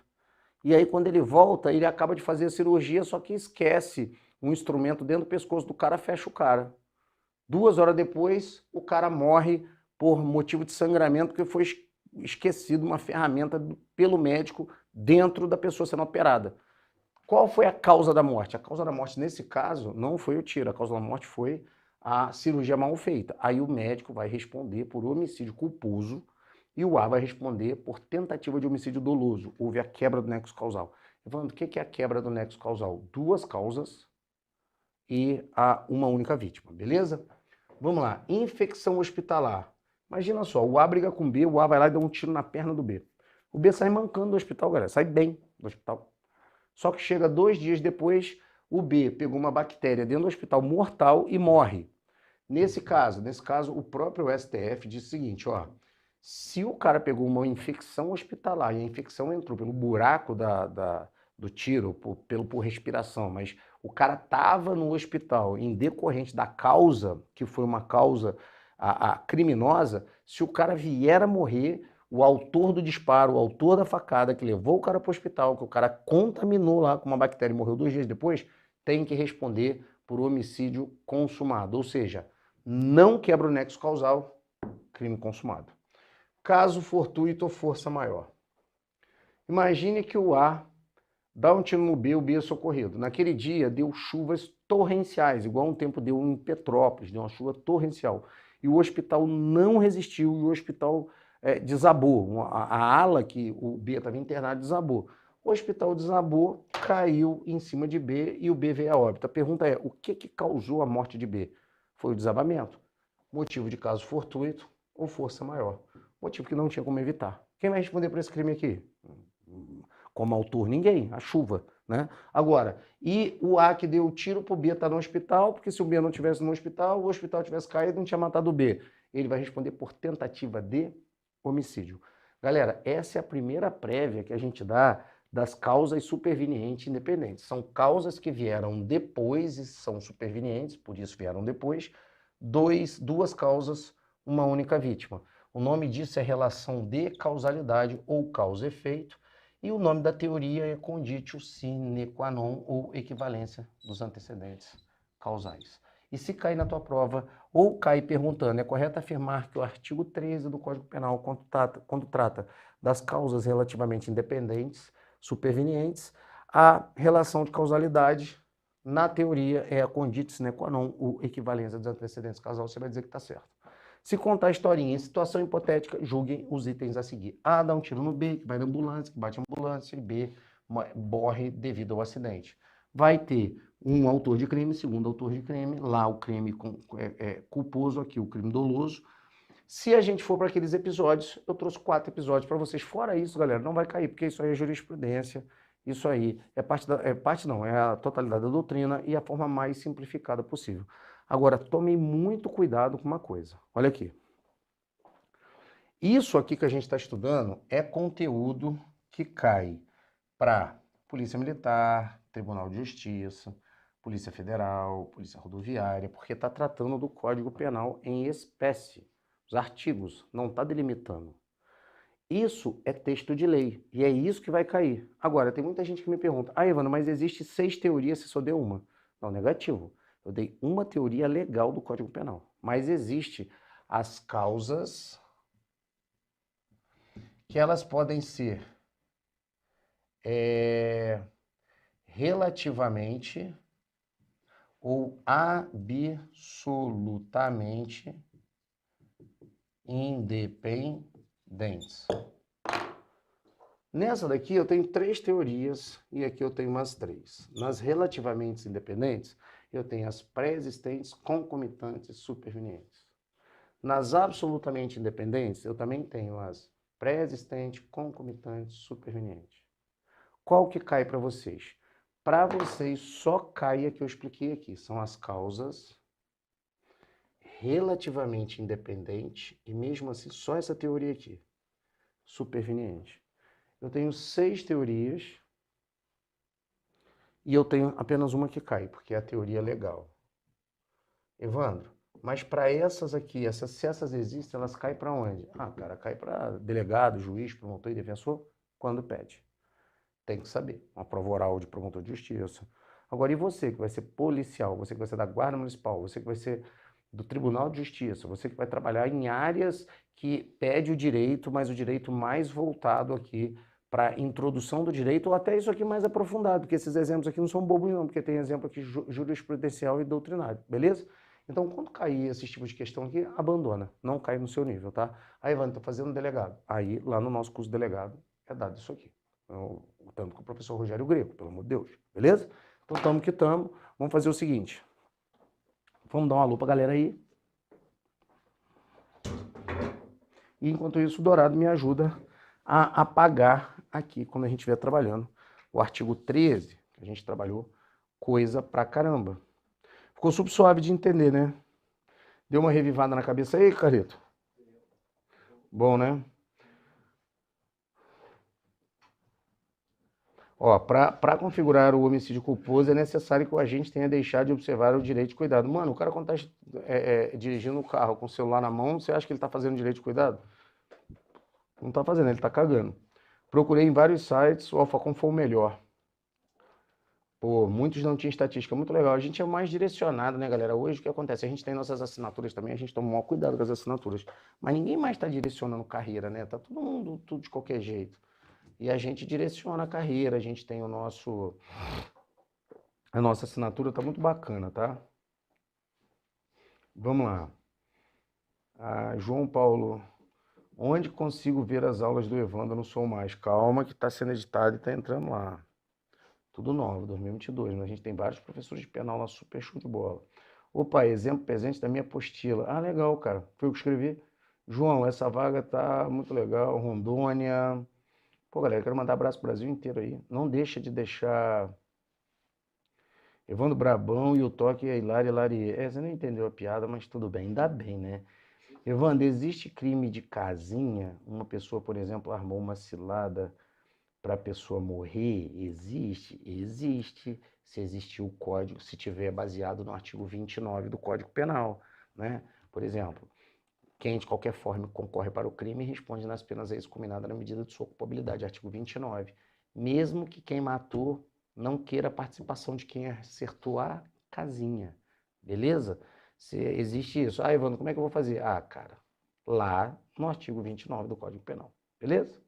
Speaker 1: E aí quando ele volta, ele acaba de fazer a cirurgia, só que esquece um instrumento dentro do pescoço do cara, fecha o cara. 2 horas depois, o cara morre por motivo de sangramento, porque foi esquecido uma ferramenta pelo médico dentro da pessoa sendo operada. Qual foi a causa da morte? A causa da morte, nesse caso, não foi o tiro. A causa da morte foi a cirurgia mal feita. Aí o médico vai responder por homicídio culposo e o A vai responder por tentativa de homicídio doloso. Houve a quebra do nexo causal. Evandro, o que é a quebra do nexo causal? 2 causas e uma única vítima, beleza? Vamos lá, infecção hospitalar. Imagina só, o A briga com o B, o A vai lá e dá um tiro na perna do B. O B sai mancando do hospital, galera, sai bem do hospital. Só que chega 2 dias depois, o B pegou uma bactéria dentro do hospital mortal e morre. Nesse caso, o próprio STF disse o seguinte, ó, se o cara pegou uma infecção hospitalar e a infecção entrou pelo buraco do tiro, por respiração, mas o cara estava no hospital em decorrente da causa, que foi uma causa criminosa, se o cara vier a morrer, o autor do disparo, o autor da facada que levou o cara para o hospital, que o cara contaminou lá com uma bactéria e morreu 2 dias depois, tem que responder por homicídio consumado. Ou seja, não quebra o nexo causal, crime consumado. Caso fortuito ou força maior. Imagine que o A dá um tiro no B, o B é socorrido. Naquele dia deu chuvas torrenciais, igual um tempo deu em Petrópolis, deu uma chuva torrencial. E o hospital não resistiu e o hospital desabou. A ala que o B estava internado desabou. O hospital desabou, caiu em cima de B e o B veio a óbito. A pergunta é, o que causou a morte de B? Foi o desabamento. Motivo de caso fortuito ou força maior. Motivo que não tinha como evitar. Quem vai responder por esse crime aqui? Como autor, ninguém, a chuva, né? Agora, e o A que deu o tiro pro B tá no hospital, porque se o B não tivesse no hospital, o hospital tivesse caído, não tinha matado o B. Ele vai responder por tentativa de homicídio. Galera, essa é a primeira prévia que a gente dá das causas supervenientes independentes. São causas que vieram depois e são supervenientes, por isso vieram depois. Duas causas, uma única vítima. O nome disso é relação de causalidade ou causa-efeito. E o nome da teoria é conditio sine qua non ou equivalência dos antecedentes causais. E se cair na tua prova, ou cai perguntando, é correto afirmar que o artigo 13 do Código Penal, quando trata das causas relativamente independentes, supervenientes, a relação de causalidade, na teoria, é a conditio sine qua non, ou equivalência dos antecedentes causais, você vai dizer que está certo. Se contar a historinha em situação hipotética, julguem os itens a seguir. A, dá um tiro no B, que vai na ambulância, que bate a ambulância, e B, morre devido ao acidente. Vai ter um autor de crime, segundo autor de crime, lá o crime culposo, aqui o crime doloso. Se a gente for para aqueles episódios, eu trouxe 4 episódios para vocês. Fora isso, galera, não vai cair, porque isso aí é jurisprudência, isso aí é a totalidade da doutrina e a forma mais simplificada possível. Agora, tomem muito cuidado com uma coisa. Olha aqui. Isso aqui que a gente está estudando é conteúdo que cai para Polícia Militar, Tribunal de Justiça, Polícia Federal, Polícia Rodoviária, porque está tratando do Código Penal em espécie. Os artigos, não está delimitando. Isso é texto de lei, e é isso que vai cair. Agora, tem muita gente que me pergunta, Evandro, mas existe 6 teorias, você só deu uma. Não, negativo. Eu dei uma teoria legal do Código Penal, mas existe as causas que elas podem ser relativamente ou absolutamente independentes. Nessa daqui eu tenho 3 teorias e aqui eu tenho umas 3. Nas relativamente independentes, eu tenho as pré-existentes, concomitantes e supervenientes. Nas absolutamente independentes, eu também tenho as pré-existentes, concomitantes, supervenientes. Qual que cai para vocês? Para vocês só cai a que eu expliquei aqui. São as causas relativamente independentes e mesmo assim só essa teoria aqui, superveniente. Eu tenho 6 teorias e eu tenho apenas uma que cai, porque é a teoria legal. Evandro, mas para essas aqui, se essas existem, elas caem para onde? Cara, cai para delegado, juiz, promotor e defensor quando pede. Tem que saber. Uma prova oral de promotor de justiça. Agora, e você que vai ser policial, você que vai ser da Guarda Municipal, você que vai ser do Tribunal de Justiça, você que vai trabalhar em áreas que pede o direito, mas o direito mais voltado aqui para introdução do direito, ou até isso aqui mais aprofundado, porque esses exemplos aqui não são bobos não, porque tem exemplo aqui jurisprudencial e doutrinário, beleza? Então, quando cair esses tipos de questão aqui, abandona, não cai no seu nível, tá? Aí, Ivan, tá fazendo delegado. Aí, lá no nosso curso de delegado, é dado isso aqui. Tanto com o professor Rogério Greco, pelo amor de Deus, beleza? Então, tamo que tamo. Vamos fazer o seguinte. Vamos dar uma alô pra galera aí. E enquanto isso, o Dourado me ajuda a apagar aqui, quando a gente estiver trabalhando, o artigo 13, que a gente trabalhou coisa pra caramba. Ficou super suave de entender, né? Deu uma revivada na cabeça aí, Carito? Bom, né? Ó, para configurar o homicídio culposo é necessário que o agente tenha deixado de observar o direito de cuidado. Mano, o cara quando tá dirigindo o carro com o celular na mão, você acha que ele tá fazendo direito de cuidado? Não tá fazendo, ele tá cagando. Procurei em vários sites, o Alphacom foi o melhor. Pô, muitos não tinham estatística, muito legal. A gente é mais direcionado, né, galera? Hoje o que acontece? A gente tem nossas assinaturas também, a gente toma o maior cuidado com as assinaturas. Mas ninguém mais tá direcionando carreira, né? Tá todo mundo tudo de qualquer jeito. E a gente direciona a carreira, a gente tem a nossa assinatura, tá muito bacana, tá? Vamos lá. João Paulo, onde consigo ver as aulas do Evandro no Sou Mais? Calma que está sendo editado e está entrando lá. Tudo novo, 2022, mas a gente tem vários professores de penal lá, super show de bola. Opa, exemplo presente da minha apostila. Legal, cara, foi eu que escrevi. João, essa vaga tá muito legal, Rondônia. Pô, galera, quero mandar abraço pro Brasil inteiro aí. Não deixa de deixar Evandro Brabão e o toque é Hilário Hilarie. Você não entendeu a piada, mas tudo bem, ainda bem, né? Evandro, existe crime de casinha? Uma pessoa, por exemplo, armou uma cilada para a pessoa morrer? Existe? Existe. Se existir o código, se tiver baseado no artigo 29 do Código Penal, né? Por exemplo, quem de qualquer forma concorre para o crime responde nas penas excominadas na medida de sua culpabilidade, artigo 29. Mesmo que quem matou não queira a participação de quem acertou a casinha, beleza? Se existe isso. Ah, Evandro, como é que eu vou fazer? Ah, cara, lá no artigo 29 do Código Penal, beleza?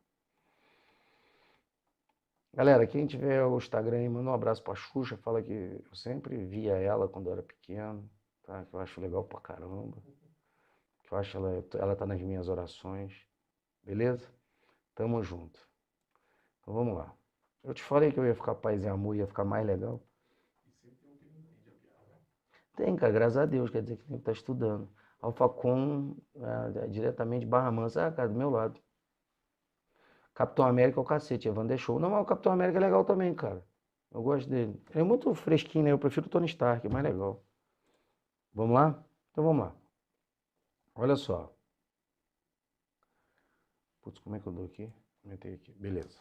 Speaker 1: Galera, quem tiver o Instagram aí, manda um abraço pra Xuxa, fala que eu sempre via ela quando eu era pequeno, tá? Que eu acho legal pra caramba, que eu acho ela tá nas minhas orações, beleza? Tamo junto. Então vamos lá. Eu te falei que eu ia ficar paz e amor, ia ficar mais legal. Tem, cara, graças a Deus, quer dizer que tem que estar estudando. Alfacom, diretamente Barra Mansa, cara, do meu lado. Capitão América é o cacete, Evan deixou. Não, mas o Capitão América é legal também, cara. Eu gosto dele. Ele é muito fresquinho, né? Eu prefiro o Tony Stark, é mais legal. Vamos lá? Então vamos lá. Olha só. Putz, como é que eu dou aqui? Aumentei aqui. Beleza.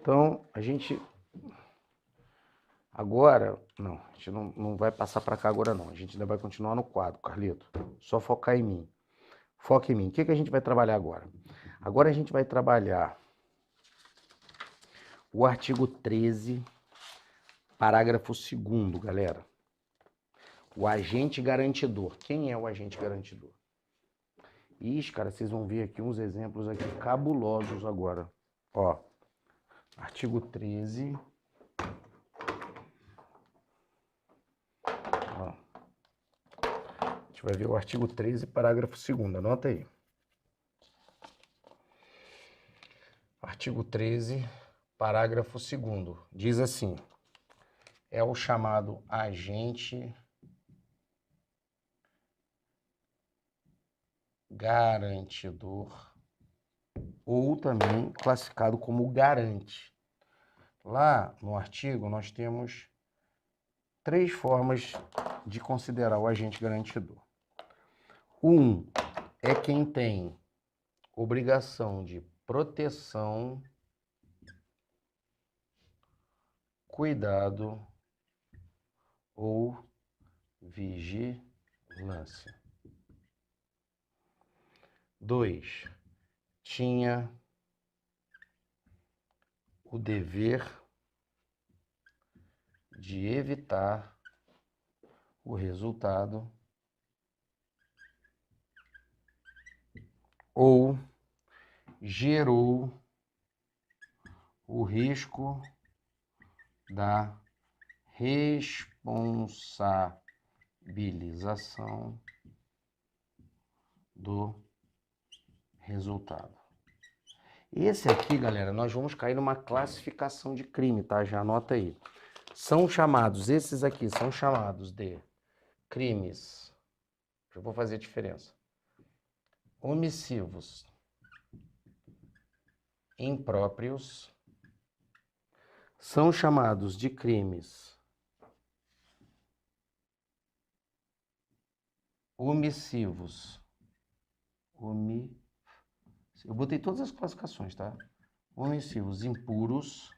Speaker 1: Então, a gente... Agora, não, a gente não vai passar para cá agora não. A gente ainda vai continuar no quadro, Carlito. Só focar em mim. Foca em mim. O que a gente vai trabalhar agora? Agora a gente vai trabalhar o artigo 13, parágrafo 2º, galera. O agente garantidor. Quem é o agente garantidor? Ixi, cara, vocês vão ver aqui uns exemplos aqui cabulosos agora. Ó, artigo 13. Ó. A gente vai ver o artigo 13, parágrafo 2º. Anota aí. Artigo 13, parágrafo 2º. Diz assim: é o chamado agente garantidor, ou também classificado como garante. Lá no artigo nós temos 3 formas de considerar o agente garantidor. Um é quem tem obrigação de proteção, cuidado ou vigilância. 2, tinha o dever de evitar o resultado ou gerou o risco da responsabilização do resultado. Esse aqui, galera, nós vamos cair numa classificação de crime, tá? Já anota aí. São chamados, esses aqui são chamados de crimes, eu vou fazer a diferença, omissivos impróprios, são chamados de crimes omissivos, eu botei todas as classificações, tá? Omissivos impuros,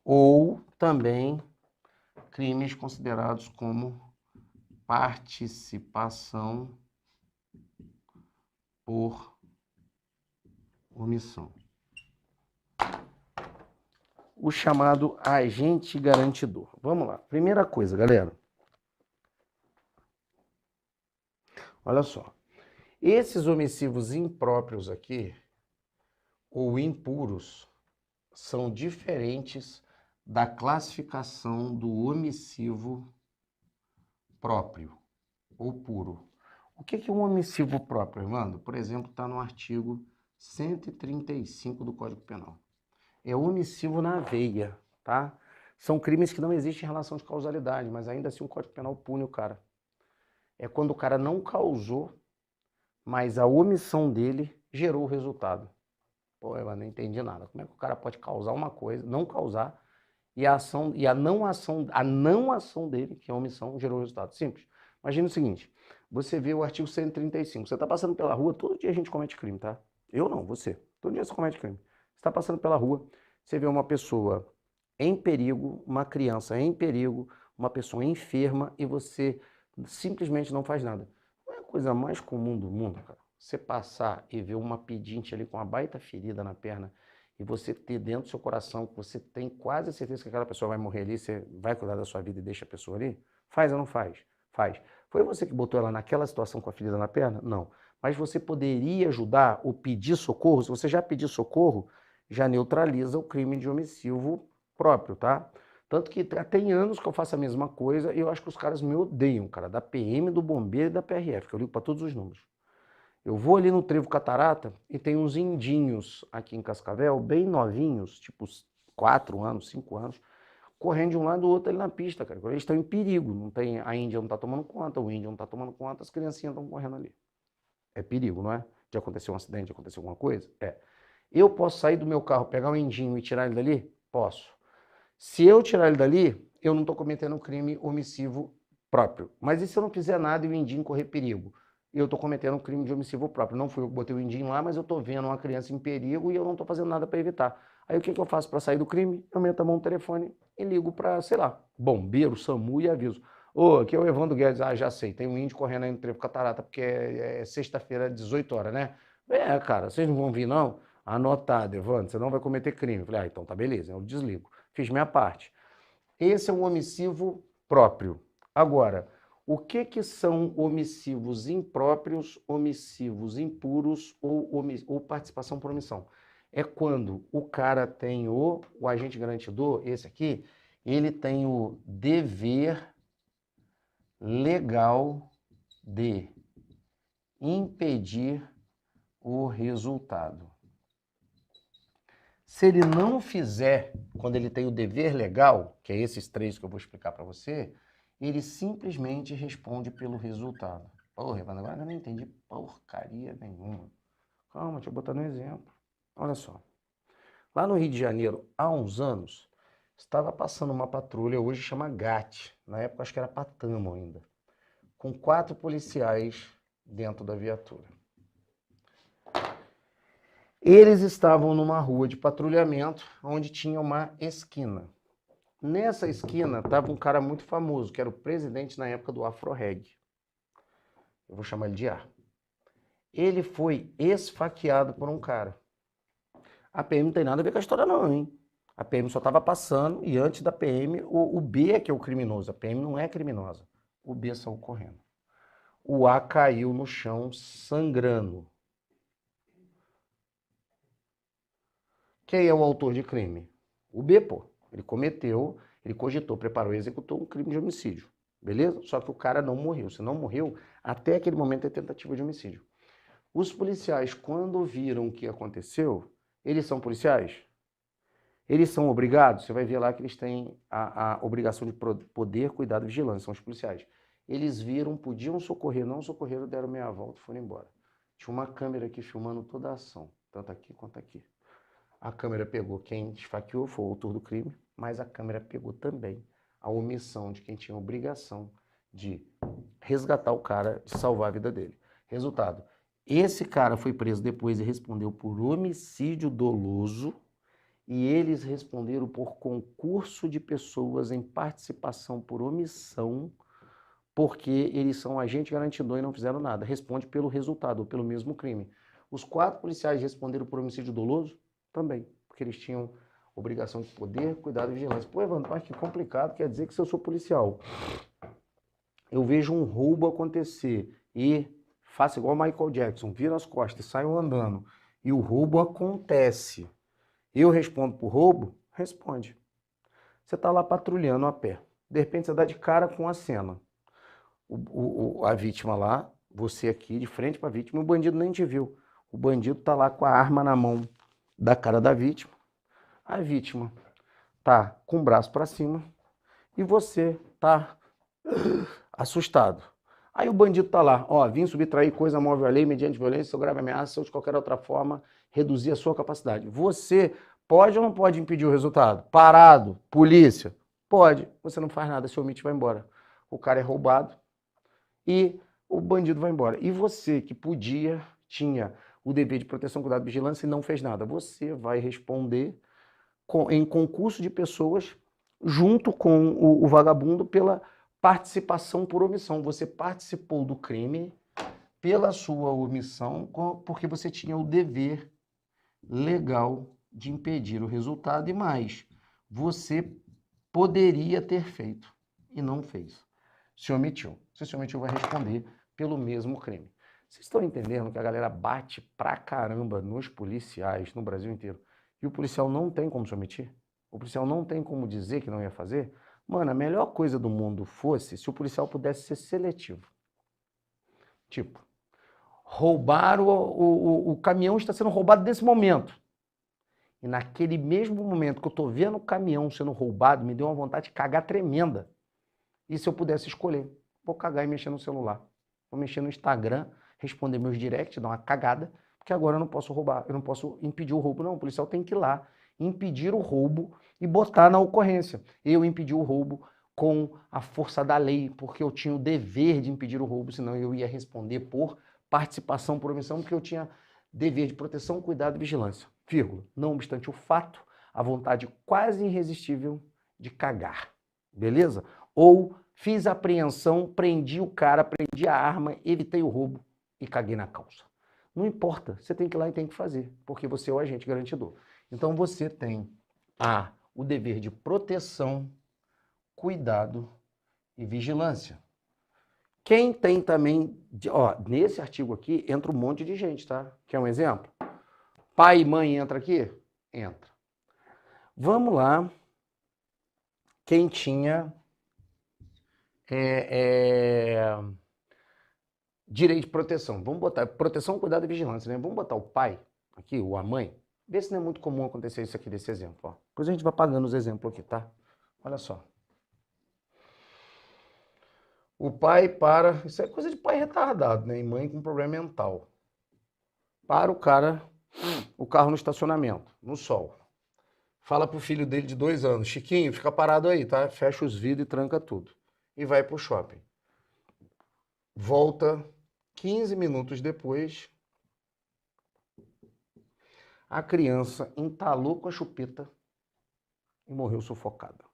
Speaker 1: ou também crimes considerados como participação por omissão. O chamado agente garantidor. Vamos lá. Primeira coisa, galera. Olha só. Esses omissivos impróprios aqui, ou impuros, são diferentes da classificação do omissivo próprio ou puro. O que é um omissivo próprio, Evandro? Por exemplo, está no artigo 135 do Código Penal. É omissivo na veia, tá? São crimes que não existem relação de causalidade, mas ainda assim o Código Penal pune o cara. É quando o cara não causou, mas a omissão dele gerou o resultado. Pô, eu não entendi nada. Como é que o cara pode causar uma coisa, não causar, e a não ação dele, que é a omissão, gerou o resultado? Simples. Imagina o seguinte, Você vê o artigo 135. Você está passando pela rua, todo dia a gente comete crime, tá? Eu não, você. Todo dia você comete crime. Você está passando pela rua, você vê uma pessoa em perigo, uma criança em perigo, uma pessoa enferma e você simplesmente não faz nada. Não é a coisa mais comum do mundo, cara. Você passar e ver uma pedinte ali com uma baita ferida na perna e você ter dentro do seu coração que você tem quase certeza que aquela pessoa vai morrer ali, você vai cuidar da sua vida e deixa a pessoa ali? Faz ou não faz? Faz. Foi você que botou ela naquela situação com a ferida na perna? Não. Mas você poderia ajudar ou pedir socorro? Se você já pedir socorro, já neutraliza o crime de homicídio próprio, tá? Tanto que tem anos que eu faço a mesma coisa e eu acho que os caras me odeiam, cara, da PM, do Bombeiro e da PRF, que eu ligo para todos os números. Eu vou ali no Trevo Catarata e tem uns indinhos aqui em Cascavel, bem novinhos, tipo 4 anos, 5 anos, correndo de um lado do outro ali na pista, cara. Eles estão em perigo, não tem, a Índia não está tomando conta, o índio não está tomando conta, as criancinhas estão correndo ali. É perigo, não é? De acontecer um acidente, de acontecer alguma coisa? É. Eu posso sair do meu carro, pegar um indinho e tirar ele dali? Posso. Se eu tirar ele dali, eu não estou cometendo um crime omissivo próprio. Mas e se eu não fizer nada e o indinho correr perigo? Eu estou cometendo um crime de omissivo próprio. Não fui eu que botei o indinho lá, mas eu estou vendo uma criança em perigo e eu não estou fazendo nada para evitar. Aí o que eu faço para sair do crime? Eu meto a mão no telefone e ligo para, sei lá, bombeiro, SAMU e aviso. Ô, aqui é o Evandro Guedes. Ah, já sei, tem um índio correndo aí no Trevo Catarata, porque é sexta-feira, 18 horas, né? É, cara, vocês não vão vir, não? Anotado, Evandro, você não vai cometer crime. Eu falei, então tá beleza, eu desligo. Fiz minha parte. Esse é um omissivo próprio. Agora, o que são omissivos impróprios, omissivos impuros ou participação por omissão? É quando o cara tem o agente garantidor, esse aqui, ele tem o dever legal de impedir o resultado. Se ele não fizer, quando ele tem o dever legal, que é esses 3 que eu vou explicar para você, ele simplesmente responde pelo resultado. Porra, Evandro, agora eu não entendi porcaria nenhuma. Calma, deixa eu botar no exemplo. Olha só. Lá no Rio de Janeiro, há uns anos, estava passando uma patrulha, hoje chama GAT, na época acho que era Patamo ainda, com 4 policiais dentro da viatura. Eles estavam numa rua de patrulhamento onde tinha uma esquina. Nessa esquina estava um cara muito famoso, que era o presidente na época do Afro-Reg. Eu vou chamar ele de A. Ele foi esfaqueado por um cara. A PM não tem nada a ver com a história não, hein? A PM só estava passando e antes da PM, o B é que é o criminoso. A PM não é criminosa. O B saiu correndo. O A caiu no chão sangrando. Quem é o autor de crime? O B, pô. Ele cometeu, ele cogitou, preparou e executou um crime de homicídio. Beleza? Só que o cara não morreu. Se não morreu, até aquele momento é tentativa de homicídio. Os policiais, quando viram o que aconteceu, eles são policiais? Eles são obrigados? Você vai ver lá que eles têm a obrigação de poder, cuidado e vigilância, são os policiais. Eles viram, podiam socorrer, não socorreram, deram meia volta e foram embora. Tinha uma câmera aqui filmando toda a ação, tanto aqui quanto aqui. A câmera pegou quem esfaqueou, foi o autor do crime, mas a câmera pegou também a omissão de quem tinha a obrigação de resgatar o cara, de salvar a vida dele. Resultado, esse cara foi preso depois e respondeu por homicídio doloso e eles responderam por concurso de pessoas em participação por omissão, porque eles são agente garantidor e não fizeram nada. Responde pelo resultado, ou pelo mesmo crime. Os 4 policiais responderam por homicídio doloso? Também, porque eles tinham obrigação de poder, cuidado e vigilância. Pô, Evandro, mas que complicado, quer dizer que se eu sou policial, eu vejo um roubo acontecer e faço igual Michael Jackson, viro as costas e saio andando, e o roubo acontece. Eu respondo por roubo? Responde. Você está lá patrulhando a pé, de repente você dá de cara com a cena. A vítima lá, você aqui de frente para a vítima, o bandido nem te viu. O bandido está lá com a arma na mão da cara da vítima, a vítima tá com o braço para cima e você tá assustado. Aí o bandido tá lá, ó, vim subtrair coisa móvel à lei mediante violência ou grave ameaça ou de qualquer outra forma reduzir a sua capacidade. Você pode ou não pode impedir o resultado? Parado, polícia? Pode, você não faz nada, seu omite vai embora. O cara é roubado e o bandido vai embora. E você que podia, tinha o dever de proteção, cuidado e vigilância e não fez nada, você vai responder em concurso de pessoas junto com o vagabundo pela participação por omissão. Você participou do crime pela sua omissão porque você tinha o dever legal de impedir o resultado e mais, você poderia ter feito e não fez. Se omitiu. Se omitiu, vai responder pelo mesmo crime. Vocês estão entendendo que a galera bate pra caramba nos policiais no Brasil inteiro e o policial não tem como se omitir? O policial não tem como dizer que não ia fazer? Mano, a melhor coisa do mundo fosse se o policial pudesse ser seletivo. Tipo, roubaram o caminhão está sendo roubado nesse momento. E naquele mesmo momento que eu estou vendo o caminhão sendo roubado, me deu uma vontade de cagar tremenda. E se eu pudesse escolher? Vou cagar e mexer no celular. Vou mexer no Instagram, responder meus directs, dar uma cagada, porque agora eu não posso roubar, eu não posso impedir o roubo. Não, o policial tem que ir lá, impedir o roubo e botar na ocorrência. Eu impedi o roubo com a força da lei, porque eu tinha o dever de impedir o roubo, senão eu ia responder por participação por omissão, porque eu tinha dever de proteção, cuidado e vigilância. Vírgula. Não obstante o fato, a vontade quase irresistível de cagar. Beleza? Ou fiz a apreensão, prendi o cara, prendi a arma, evitei o roubo e caguei na calça. Não importa, você tem que ir lá e tem que fazer, porque você é o agente garantidor. Então você tem o dever de proteção, cuidado e vigilância. Quem tem também, nesse artigo aqui entra um monte de gente, tá? Quer um exemplo? Pai e mãe entra aqui? Entra. Vamos lá. Quem tinha direito de proteção. Vamos botar proteção, cuidado e vigilância, né? Vamos botar o pai aqui, ou a mãe. Vê se não é muito comum acontecer isso aqui desse exemplo. Ó. Depois a gente vai pagando os exemplos aqui, tá? Olha só. O pai para... Isso é coisa de pai retardado, né? E mãe com problema mental. Para o carro no estacionamento, no sol. Fala pro filho dele de 2 anos, Chiquinho, fica parado aí, tá? Fecha os vidros e tranca tudo. E vai pro shopping. Volta 15 minutos depois, a criança entalou com a chupeta e morreu sufocada.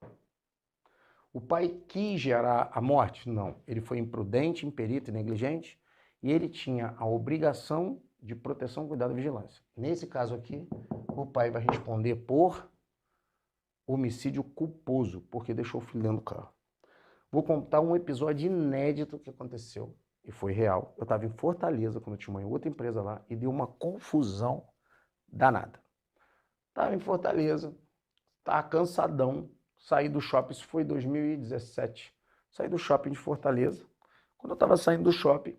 Speaker 1: O pai quis gerar a morte? Não. Ele foi imprudente, imperito e negligente e ele tinha a obrigação de proteção, cuidado e vigilância. Nesse caso aqui, o pai vai responder por homicídio culposo, porque deixou o filho dentro do carro. Vou contar um episódio inédito que aconteceu e foi real. Eu estava em Fortaleza quando eu tinha uma outra empresa lá e deu uma confusão danada. Estava em Fortaleza, estava cansadão, saí do shopping, isso foi em 2017. Saí do shopping de Fortaleza. Quando eu estava saindo do shopping,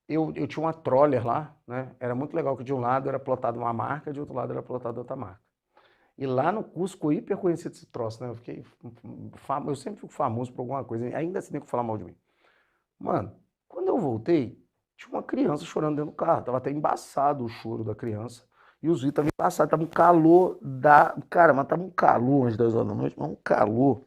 Speaker 1: eu tinha uma Troller lá, né? Era muito legal que de um lado era plotado uma marca, de outro lado era plotado outra marca. E lá no Cusco, hiper conhecido esse troço, né? Eu sempre fico famoso por alguma coisa, ainda assim tem que falar mal de mim. Mano, quando eu voltei, tinha uma criança chorando dentro do carro, tava até embaçado o choro da criança, e os vidros estavam embaçados, tava um calor Cara, mas tava um calor às 10 horas da noite, mas um calor.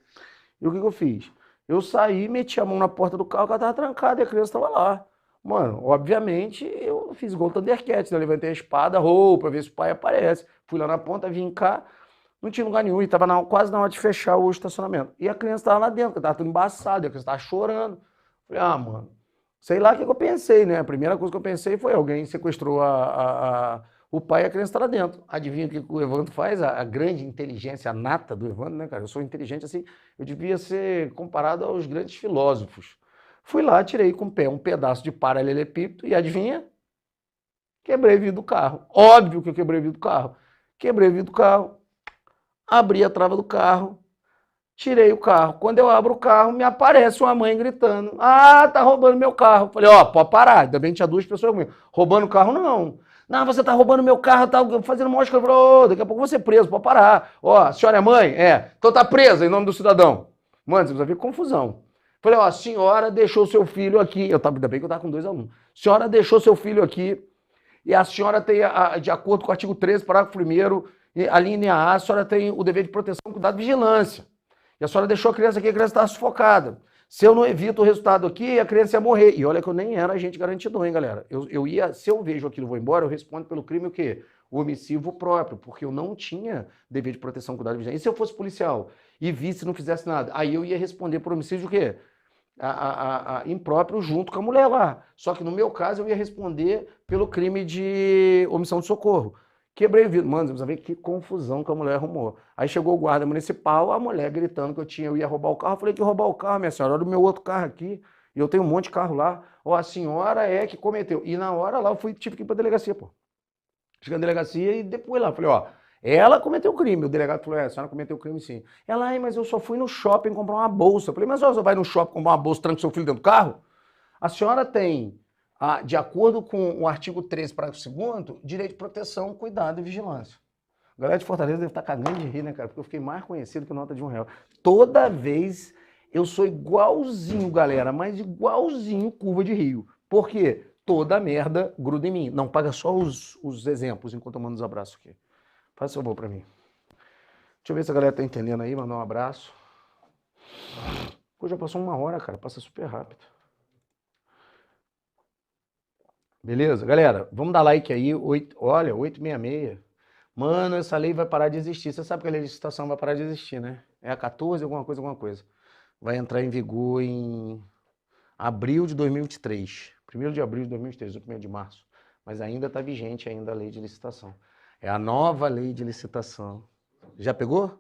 Speaker 1: E o que eu fiz? Eu saí, meti a mão na porta do carro, ela tava trancada e a criança tava lá. Mano, obviamente, eu fiz igual o Thundercat, né? Eu levantei a espada, pra ver se o pai aparece. Fui lá na ponta, vim cá, não tinha lugar nenhum, e tava quase na hora de fechar o estacionamento. E a criança tava lá dentro, tava tudo embaçado, a criança tava chorando. Falei, mano, sei lá o que eu pensei, né? A primeira coisa que eu pensei foi alguém sequestrou o pai e a criança tá lá dentro. Adivinha o que o Evandro faz? A grande inteligência nata do Evandro, né, cara? Eu sou inteligente assim, eu devia ser comparado aos grandes filósofos. Fui lá, tirei com o pé um pedaço de paralelepípedo e adivinha? Quebrei o vidro do carro. Óbvio que eu quebrei o vidro do carro. Quebrei o vidro do carro, abri a trava do carro, tirei o carro. Quando eu abro o carro, me aparece uma mãe gritando, tá roubando meu carro. Falei, pode parar. Ainda bem que tinha 2 pessoas comigo. Roubando o carro, não. Não, você tá roubando meu carro, tá fazendo mosca. Eu falei, daqui a pouco eu vou ser preso, pode parar. A senhora é mãe? É. Então tá presa em nome do cidadão. Mano, você precisa ver confusão. Falei, a senhora deixou seu filho aqui. Ainda bem que eu tava com 2 alunos. A senhora deixou seu filho aqui e a senhora tem, de acordo com o artigo 13, parágrafo 1º, a linha A senhora tem o dever de proteção, cuidado e vigilância. E a senhora deixou a criança aqui, a criança estava sufocada. Se eu não evito o resultado aqui, a criança ia morrer. E olha que eu nem era agente garantidor, hein, galera? Eu ia, se eu vejo aquilo e vou embora, eu respondo pelo crime o quê? O omissivo próprio, porque eu não tinha dever de proteção, cuidado e vigilância. E se eu fosse policial e visse e não fizesse nada? Aí eu ia responder por homicídio o quê? Impróprio junto com a mulher lá. Só que no meu caso eu ia responder pelo crime de omissão de socorro. Quebrei o vidro. Mano, você vê que confusão que a mulher arrumou. Aí chegou o guarda municipal, a mulher gritando que eu ia roubar o carro. Eu falei que ia roubar o carro, minha senhora, olha o meu outro carro aqui. E eu tenho um monte de carro lá. Ó, a senhora é que cometeu. E na hora lá eu tive que ir pra delegacia, pô. Cheguei na delegacia e depois lá, falei, ó, ela cometeu o crime. O delegado falou, a senhora cometeu o crime sim. Ela, mas eu só fui no shopping comprar uma bolsa. Eu falei, mas você vai no shopping comprar uma bolsa, tranca seu filho dentro do carro? A senhora tem, de acordo com o artigo 13, parágrafo 2º, direito de proteção, cuidado e vigilância. A galera de Fortaleza deve estar cagando de rir, né, cara? Porque eu fiquei mais conhecido que nota de R$1. Toda vez eu sou igualzinho, galera, mas igualzinho curva de rio. Por quê? Toda merda gruda em mim. Não, paga só os exemplos enquanto eu mando os abraços aqui. Faz favor pra mim. Deixa eu ver se a galera tá entendendo aí, mandar um abraço. Pô, já passou 1 hora, cara, passa super rápido. Beleza? Galera, vamos dar like aí, olha, 866. Mano, essa lei vai parar de existir. Você sabe que a lei de licitação vai parar de existir, né? É a 14, alguma coisa, alguma coisa. Vai entrar em vigor em abril de 2023. 1º de abril de 2023, 1º de março. Mas ainda está vigente ainda a lei de licitação. É a nova lei de licitação. Já pegou?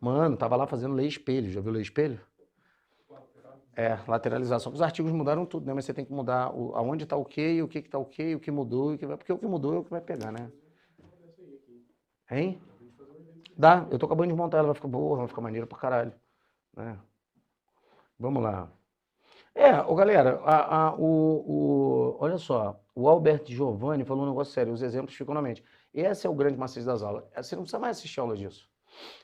Speaker 1: Mano, tava lá fazendo lei espelho. Já viu lei espelho? É, lateralização. Os artigos mudaram tudo, né? Mas você tem que mudar aonde está ok, o que está ok, o que mudou, porque o que mudou é o que vai pegar, né? Hein? Dá, eu tô acabando de montar, ela vai ficar boa, vai ficar maneira pra caralho. Né? Vamos lá. Galera, olha só, o Alberto Giovanni falou um negócio sério, os exemplos ficam na mente. Esse é o grande macete das aulas. Você não precisa mais assistir aula disso.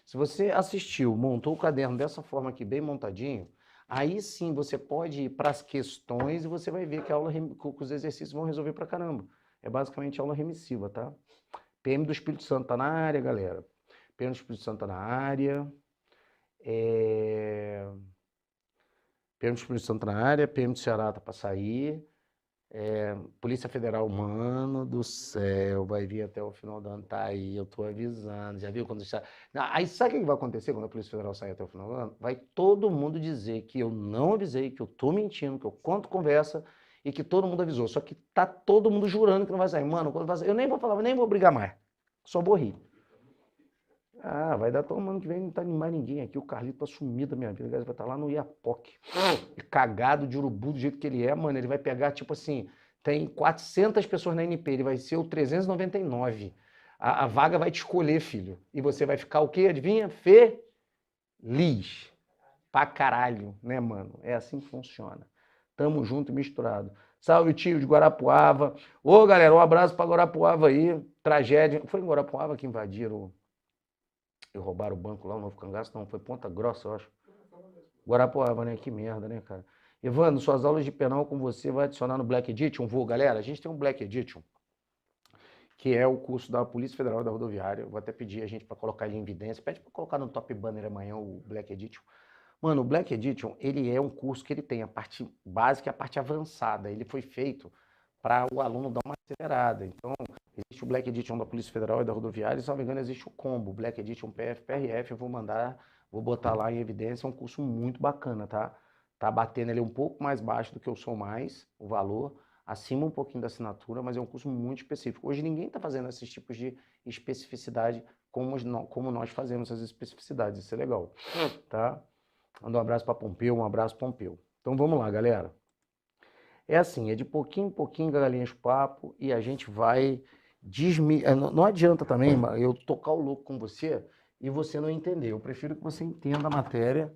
Speaker 1: Se você assistiu, montou o caderno dessa forma aqui, bem montadinho, aí sim você pode ir para as questões e você vai ver que os exercícios vão resolver pra caramba. É basicamente aula remissiva, tá? PM do Espírito Santo tá na área, galera. PM do Espírito Santo tá na área. PM do Espírito Santo na área, PM do Ceará tá para sair. Polícia Federal, mano do céu, vai vir até o final do ano, tá aí, eu tô avisando, já viu quando está... Aí sabe o que vai acontecer quando a Polícia Federal sair até o final do ano? Vai todo mundo dizer que eu não avisei, que eu tô mentindo, que eu conto conversa e que todo mundo avisou, só que tá todo mundo jurando que não vai sair. Mano, quando vai sair, eu nem vou falar, nem vou brigar mais, só vou rir. Vai dar todo mundo que vem, não tá mais ninguém aqui. O Carlito tá sumido da minha vida. Ele vai estar lá no Iapoque. Cagado de urubu do jeito que ele é, mano. Ele vai pegar, tipo assim, tem 400 pessoas na NP. Ele vai ser o 399. A vaga vai te escolher, filho. E você vai ficar o quê? Adivinha? Feliz. Pra caralho, né, mano? É assim que funciona. Tamo junto e misturado. Salve, tio de Guarapuava. Ô, galera, um abraço pra Guarapuava aí. Tragédia. Foi em Guarapuava que invadiram e roubaram o banco lá, o Novo Cangaço? Não, foi Ponta Grossa, eu acho. Guarapuava, né? Que merda, né, cara? Evandro, suas aulas de penal com você vai adicionar no Black Edition? Vou, galera. A gente tem um Black Edition, que é o curso da Polícia Federal da Rodoviária. Eu vou até pedir a gente para colocar ele em evidência. Pede para colocar no top banner amanhã o Black Edition. Mano, o Black Edition, ele é um curso que ele tem a parte básica e a parte avançada. Ele foi feito para o aluno dar uma acelerada. Então, existe o Black Edition da Polícia Federal e da Rodoviária, e se não me engano existe o combo, Black Edition PF, PRF, eu vou botar lá em evidência, é um curso muito bacana, tá? Tá batendo ele um pouco mais baixo do que eu sou mais, o valor, acima um pouquinho da assinatura, mas é um curso muito específico. Hoje ninguém está fazendo esses tipos de especificidade como nós fazemos essas especificidades, isso é legal, tá? Manda um abraço para Pompeu, um abraço Pompeu. Então vamos lá, galera. É assim, é de pouquinho em pouquinho, galinhas de papo, e a gente vai Não adianta também eu tocar o louco com você e você não entender. Eu prefiro que você entenda a matéria,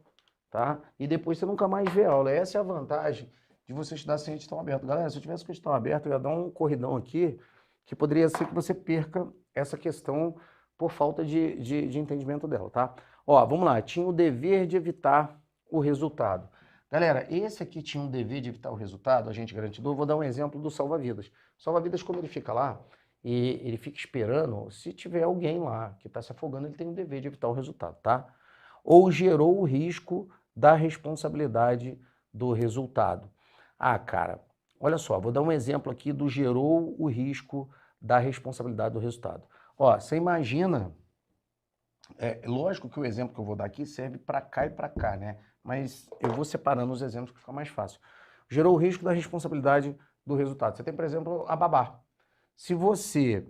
Speaker 1: tá? E depois você nunca mais vê aula. Essa é a vantagem de você estudar sem edital aberto. Galera, se eu tivesse com edital aberto, eu ia dar um corridão aqui, que poderia ser que você perca essa questão por falta de entendimento dela, tá? Ó, vamos lá. Tinha o dever de evitar o resultado. Galera, esse aqui tinha um dever de evitar o resultado, agente garantidor. Vou dar um exemplo do salva-vidas. Salva-vidas, como ele fica lá, e ele fica esperando, se tiver alguém lá que está se afogando, ele tem o dever de evitar o resultado, tá? Ou gerou o risco da responsabilidade do resultado. Ah, cara, olha só, vou dar um exemplo aqui do gerou o risco da responsabilidade do resultado. Ó, você imagina, lógico que o exemplo que eu vou dar aqui serve para cá e para cá, né? Mas eu vou separando os exemplos que fica mais fácil. Gerou o risco da responsabilidade do resultado. Você tem, por exemplo, a babá. Se você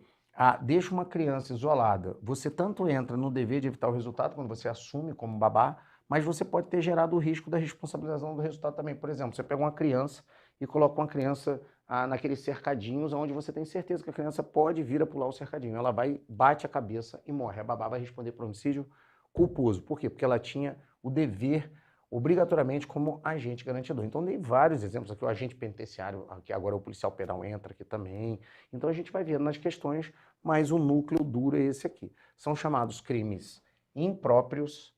Speaker 1: deixa uma criança isolada, você tanto entra no dever de evitar o resultado, quando você assume como babá, mas você pode ter gerado o risco da responsabilização do resultado também. Por exemplo, você pega uma criança e coloca uma criança naqueles cercadinhos onde você tem certeza que a criança pode vir a pular o cercadinho. Ela vai, bate a cabeça e morre. A babá vai responder por homicídio culposo. Por quê? Porque ela tinha o dever obrigatoriamente como agente garantidor. Então, dei vários exemplos aqui, o agente penitenciário, aqui agora o policial penal entra aqui também. Então, a gente vai vendo nas questões, mas o núcleo duro é esse aqui. São chamados crimes impróprios,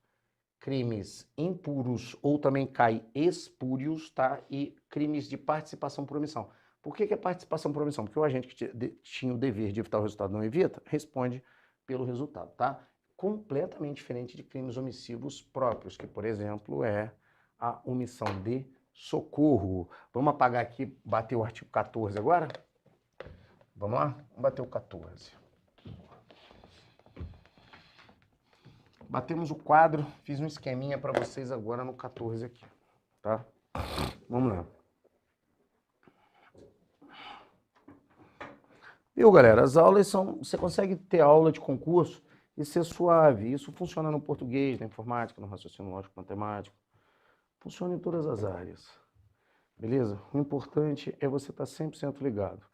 Speaker 1: crimes impuros, ou também cai espúrios, tá? E crimes de participação por omissão. Por que é participação por omissão? Porque o agente que tinha o dever de evitar o resultado não evita, responde pelo resultado, tá? Completamente diferente de crimes omissivos próprios, que, por exemplo, é a omissão de socorro. Vamos apagar aqui, bater o artigo 14 agora? Vamos lá? Vamos bater o 14. Batemos o quadro, fiz um esqueminha para vocês agora no 14 aqui, tá? Vamos lá. Viu, galera? As aulas são... Você consegue ter aula de concurso e ser suave. Isso funciona no português, na informática, no raciocínio lógico matemático. Funciona em todas as áreas. Beleza? O importante é você estar 100% ligado.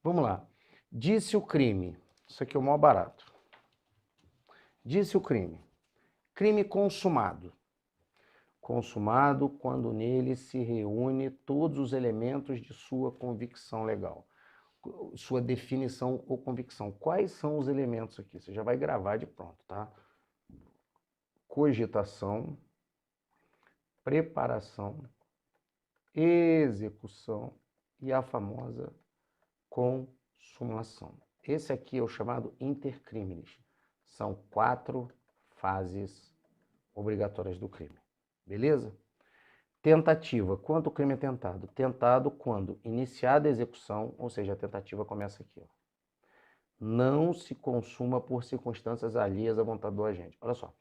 Speaker 1: Vamos lá. Disse o crime. Isso aqui é o maior barato. Disse o crime. Crime consumado. Consumado quando nele se reúne todos os elementos de sua convicção legal. Sua definição ou convicção. Quais são os elementos aqui? Você já vai gravar de pronto, tá? Cogitação, preparação, execução e a famosa consumação. Esse aqui é o chamado intercrimes. São 4 fases obrigatórias do crime. Beleza? Tentativa. Quando o crime é tentado? Tentado quando iniciada a execução, ou seja, a tentativa começa aqui, ó. Não se consuma por circunstâncias alheias à vontade do agente. Olha só,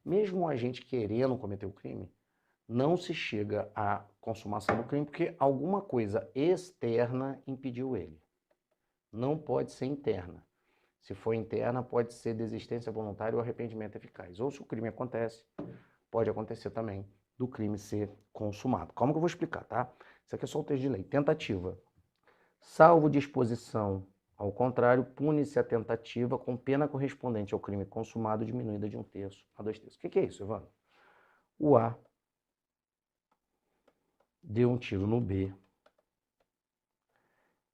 Speaker 1: mesmo o agente querendo cometer o crime, não se chega à consumação do crime porque alguma coisa externa impediu ele. Não pode ser interna. Se for interna, pode ser desistência voluntária ou arrependimento eficaz. Ou se o crime acontece, pode acontecer também do crime ser consumado. Calma que eu vou explicar, tá? Isso aqui é só o texto de lei. Tentativa. Salvo disposição ao contrário, pune-se a tentativa com pena correspondente ao crime consumado diminuída de 1/3 a 2/3. O que é isso, Evandro? O A deu um tiro no B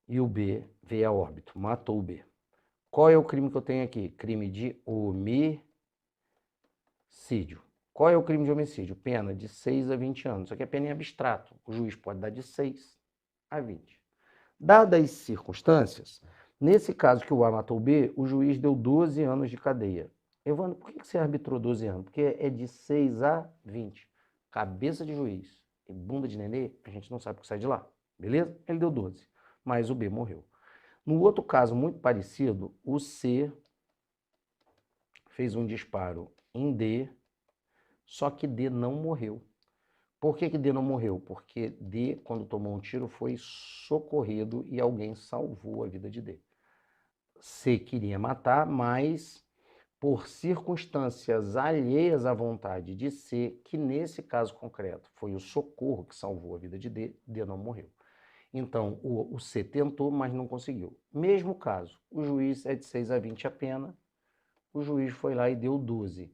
Speaker 1: e o B veio a óbito, matou o B. Qual é o crime que eu tenho aqui? Crime de homicídio. Qual é o crime de homicídio? Pena de 6 a 20 anos. Isso aqui é pena em abstrato. O juiz pode dar de 6 a 20. Dadas as circunstâncias, nesse caso que o A matou o B, o juiz deu 12 anos de cadeia. Evandro, por que você arbitrou 12 anos? Porque é de 6 a 20. Cabeça de juiz e bunda de nenê, a gente não sabe o que sai de lá. Beleza? Ele deu 12, mas o B morreu. No outro caso muito parecido, o C fez um disparo em D, só que D não morreu. Por que D não morreu? Porque D, quando tomou um tiro, foi socorrido e alguém salvou a vida de D. C queria matar, mas por circunstâncias alheias à vontade de C, que nesse caso concreto foi o socorro que salvou a vida de D, D não morreu. Então, o C tentou, mas não conseguiu. Mesmo caso, o juiz é de 6 a 20 a pena, o juiz foi lá e deu 12.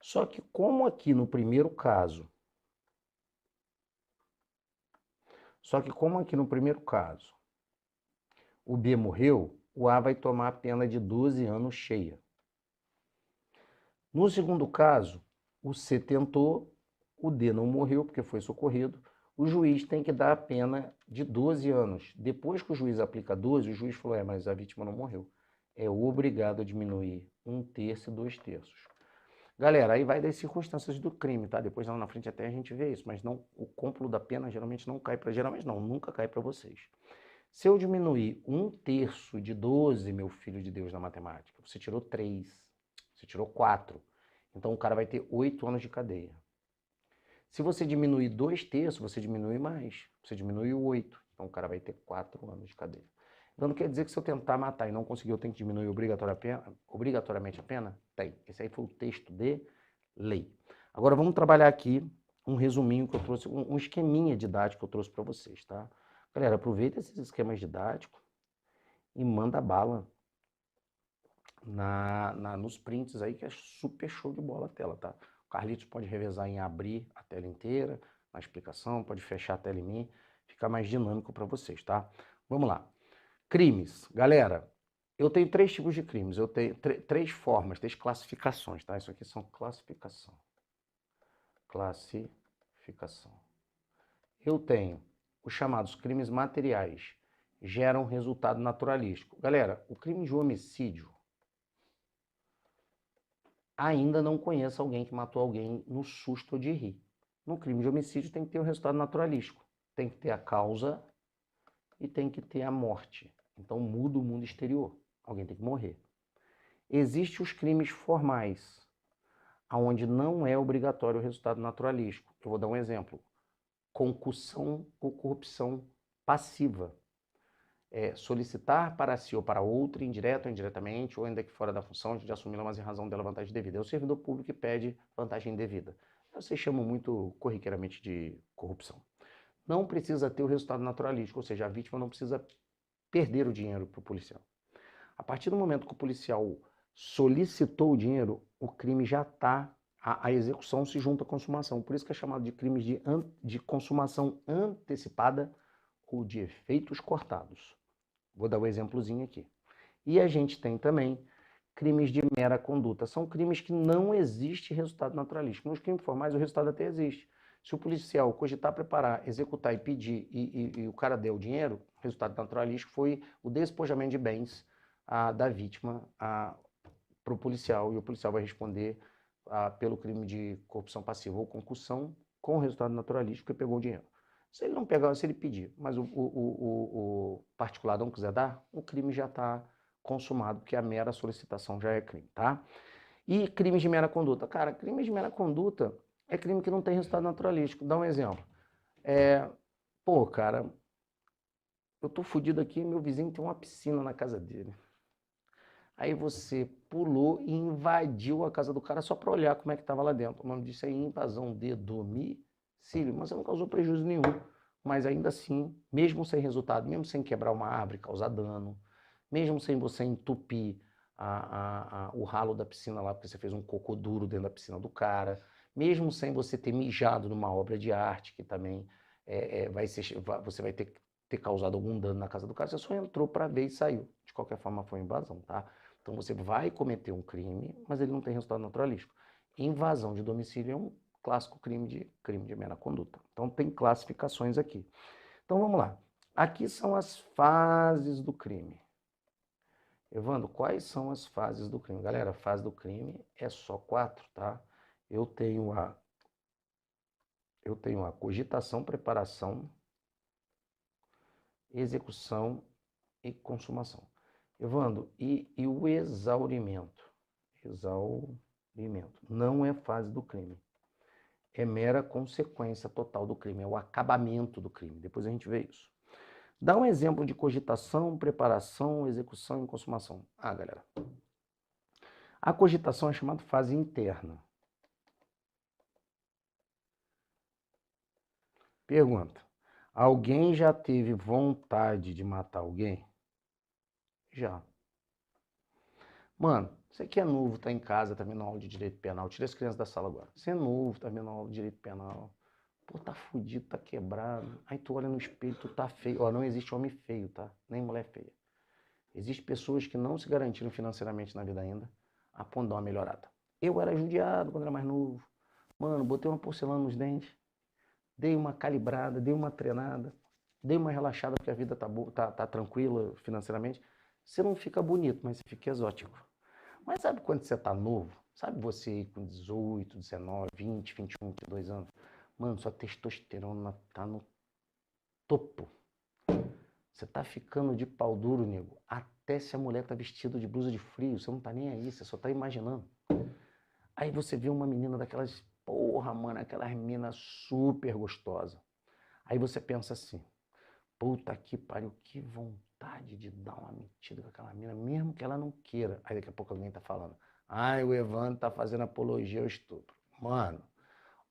Speaker 1: Só que como aqui no primeiro caso, o B morreu, o A vai tomar a pena de 12 anos cheia. No segundo caso, o C tentou, o D não morreu porque foi socorrido, o juiz tem que dar a pena de 12 anos. Depois que o juiz aplica 12, o juiz falou, mas a vítima não morreu. É obrigado a diminuir 1/3 e 2/3. Galera, aí vai das circunstâncias do crime, tá? Depois lá na frente até a gente vê isso, mas não, o cúmpulo da pena geralmente não cai para, geralmente não, nunca cai para vocês. Se eu diminuir 1/3 de 12, meu filho de Deus, na matemática, você tirou 3, você tirou 4, então o cara vai ter 8 anos de cadeia. Se você diminuir 2/3, você diminui mais, você diminui 8, então o cara vai ter 4 anos de cadeia. Então não quer dizer que se eu tentar matar e não conseguir, eu tenho que diminuir obrigatoriamente a pena? Tem. Esse aí foi o texto de lei. Agora vamos trabalhar aqui um resuminho que eu trouxe, um esqueminha didático que eu trouxe para vocês, tá? Galera, aproveita esses esquemas didáticos e manda bala nos prints aí, que é super show de bola a tela, tá? O Carlitos pode revezar em abrir a tela inteira, na explicação, pode fechar a tela em mim, fica mais dinâmico para vocês, tá? Vamos lá. Crimes. Galera, eu tenho 3 tipos de crimes, eu tenho 3 formas, 3 classificações, tá? Isso aqui são classificação. Classificação. Eu tenho os chamados crimes materiais, geram resultado naturalístico. Galera, o crime de homicídio, ainda não conheço alguém que matou alguém no susto ou de rir. No crime de homicídio tem que ter o resultado naturalístico. Tem que ter a causa e tem que ter a morte. Então muda o mundo exterior. Alguém tem que morrer. Existem os crimes formais, onde não é obrigatório o resultado naturalístico. Eu vou dar um exemplo. Concussão ou corrupção passiva. Solicitar para si ou para outro, indireto ou indiretamente, ou ainda que fora da função, de assumir mas em razão dela vantagem devida. É o servidor público que pede vantagem indevida. Vocês chamam muito corriqueiramente de corrupção. Não precisa ter o resultado naturalístico, ou seja, a vítima não precisa perder o dinheiro para o policial. A partir do momento que o policial solicitou o dinheiro, o crime já está, a execução se junta à consumação. Por isso que é chamado de crimes de consumação antecipada ou de efeitos cortados. Vou dar um exemplozinho aqui. E a gente tem também crimes de mera conduta. São crimes que não existe resultado naturalístico. Nos crimes formais o resultado até existe. Se o policial cogitar, preparar, executar e pedir e o cara der o dinheiro, o resultado naturalístico foi o despojamento de bens da vítima para o policial, e o policial vai responder pelo crime de corrupção passiva ou concussão com o resultado naturalístico, que pegou o dinheiro. Se ele não pegar, se ele pedir, mas o particular não quiser dar, o crime já está consumado, porque a mera solicitação já é crime, tá? E crimes de mera conduta. Cara, crimes de mera conduta é crime que não tem resultado naturalístico. Dá um exemplo. Pô, cara, eu tô fudido aqui, meu vizinho tem uma piscina na casa dele. Aí você pulou e invadiu a casa do cara só para olhar como é que estava lá dentro. O nome disso é invasão de domicílio, mas você não causou prejuízo nenhum. Mas ainda assim, mesmo sem resultado, mesmo sem quebrar uma árvore, causar dano, mesmo sem você entupir o ralo da piscina lá, porque você fez um cocô duro dentro da piscina do cara, mesmo sem você ter mijado numa obra de arte, que também você vai ter causado algum dano na casa do cara, você só entrou para ver e saiu. De qualquer forma, foi invasão, tá? Então você vai cometer um crime, mas ele não tem resultado naturalístico. Invasão de domicílio é um clássico crime de mera conduta. Então tem classificações aqui. Então vamos lá. Aqui são as fases do crime. Evandro, quais são as fases do crime? Galera, a fase do crime é só 4, tá? Eu tenho a cogitação, preparação, execução e consumação. Evandro, e o exaurimento? Exaurimento não é fase do crime. É mera consequência total do crime, é o acabamento do crime. Depois a gente vê isso. Dá um exemplo de cogitação, preparação, execução e consumação. Galera, a cogitação é chamada fase interna. Pergunta: alguém já teve vontade de matar alguém? Já. Mano, você que é novo, tá em casa, tá vendo aula de direito penal, tira as crianças da sala agora. Você é novo, tá vendo aula de direito penal. Pô, tá fudido, tá quebrado. Aí tu olha no espelho, tu tá feio. Ó, não existe homem feio, tá? Nem mulher feia. Existem pessoas que não se garantiram financeiramente na vida ainda, a ponto de dar uma melhorada. Eu era judiado quando era mais novo. Mano, botei uma porcelana nos dentes, dei uma calibrada, dei uma treinada, dei uma relaxada porque a vida tá tranquila financeiramente. Você não fica bonito, mas você fica exótico. Mas sabe quando você tá novo? Sabe você aí com 18, 19, 20, 21, 22 anos? Mano, sua testosterona tá no topo. Você tá ficando de pau duro, nego. Até se a mulher tá vestida de blusa de frio, você não tá nem aí, você só tá imaginando. Aí você vê uma menina daquelas, porra, mano, aquelas minas super gostosas. Aí você pensa assim, puta que pariu, que vontade de dar uma metida com aquela mina, mesmo que ela não queira. Aí daqui a pouco alguém tá falando, ai, o Evandro tá fazendo apologia ao estupro. Mano,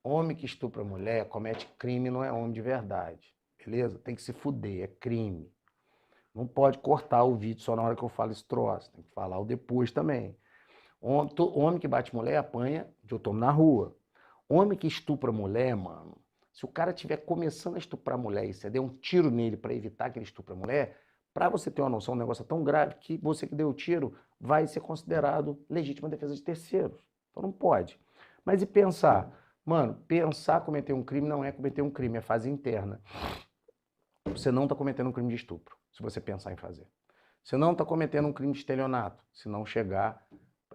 Speaker 1: homem que estupra mulher comete crime, não é homem de verdade. Beleza? Tem que se fuder, é crime. Não pode cortar o vídeo só na hora que eu falo esse troço. Tem que falar o depois também. Homem que bate mulher apanha de eu tomo na rua. Homem que estupra mulher, mano, se o cara estiver começando a estuprar mulher e você der um tiro nele para evitar que ele estupre a mulher, para você ter uma noção, um negócio é tão grave que você que deu o tiro vai ser considerado legítima defesa de terceiros. Então não pode. Mas e pensar? Mano, pensar cometer um crime não é cometer um crime, é fase interna. Você não está cometendo um crime de estupro, se você pensar em fazer. Você não está cometendo um crime de estelionato, se não chegar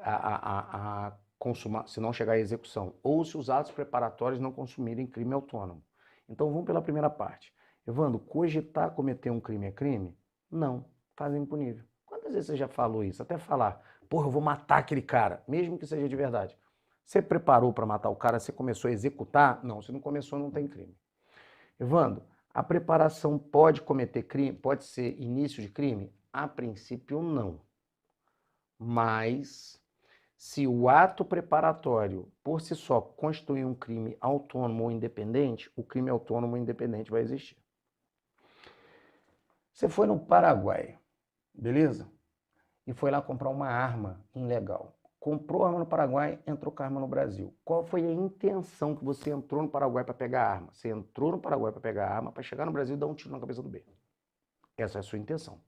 Speaker 1: a consumar, se não chegar à execução, ou se os atos preparatórios não consumirem crime autônomo. Então vamos pela primeira parte. Evandro, cogitar cometer um crime é crime? Não, faz impunível. Quantas vezes você já falou isso? Até falar, porra, eu vou matar aquele cara, mesmo que seja de verdade. Você preparou para matar o cara, você começou a executar? Não, se não começou, não tem crime. Evandro, a preparação pode cometer crime, pode ser início de crime? A princípio, não. Mas, se o ato preparatório, por si só, constitui um crime autônomo ou independente, o crime autônomo ou independente vai existir. Você foi no Paraguai, beleza? E foi lá comprar uma arma ilegal. Comprou arma no Paraguai, entrou com a arma no Brasil. Qual foi a intenção que você entrou no Paraguai para pegar a arma? Você entrou no Paraguai para pegar a arma, para chegar no Brasil e dar um tiro na cabeça do B. Essa é a sua intenção.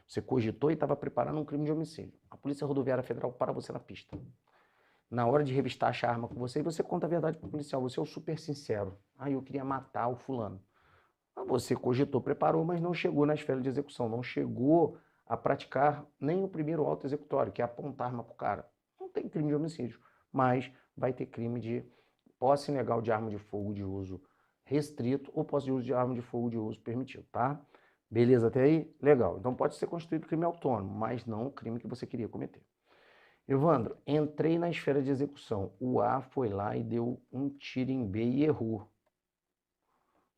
Speaker 1: Você cogitou e estava preparando um crime de homicídio. A Polícia Rodoviária Federal para você na pista. Na hora de revistar a arma com você, e você conta a verdade para o policial. Você é o super sincero. Ah, eu queria matar o fulano. Você cogitou, preparou, mas não chegou na esfera de execução. Não chegou a praticar nem o primeiro auto executório, que é apontar arma para o cara. Não tem crime de homicídio, mas vai ter crime de posse ilegal de arma de fogo de uso restrito ou posse de uso de arma de fogo de uso permitido, tá? Beleza até aí? Legal. Então pode ser constituído crime autônomo, mas não o crime que você queria cometer. Evandro, entrei na esfera de execução. O A foi lá e deu um tiro em B e errou.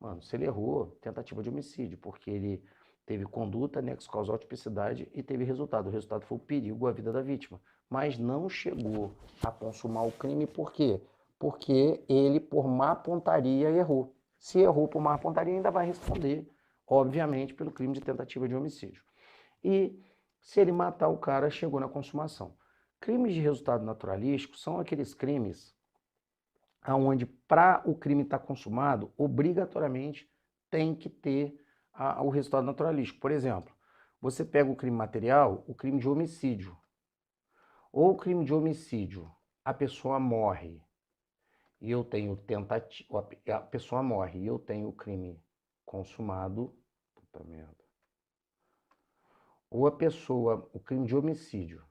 Speaker 1: Mano, se ele errou, tentativa de homicídio, porque ele teve conduta, nexo causal, tipicidade e teve resultado. O resultado foi o perigo à vida da vítima. Mas não chegou a consumar o crime, por quê? Porque ele, por má pontaria, errou. Se errou por má pontaria, ainda vai responder, obviamente, pelo crime de tentativa de homicídio. E se ele matar o cara, chegou na consumação. Crimes de resultado naturalístico são aqueles crimes onde, para o crime estar consumado, obrigatoriamente tem que ter o resultado naturalístico. Por exemplo, você pega o crime material, o crime de homicídio. Ou o crime de homicídio, a pessoa morre e eu tenho tentativa, a pessoa morre e eu tenho o crime consumado, puta merda. Ou a pessoa, o crime de homicídio,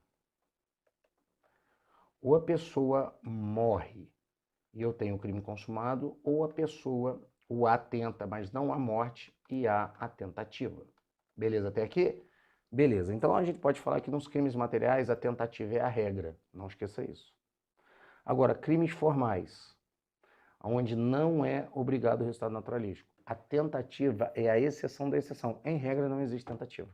Speaker 1: ou a pessoa morre e eu tenho o crime consumado, ou a pessoa, o A tenta, mas não a morte, e há a tentativa. Beleza até aqui? Beleza. Então a gente pode falar que nos crimes materiais a tentativa é a regra. Não esqueça isso. Agora, crimes formais, onde não é obrigado o resultado naturalístico. A tentativa é a exceção da exceção. Em regra, não existe tentativa.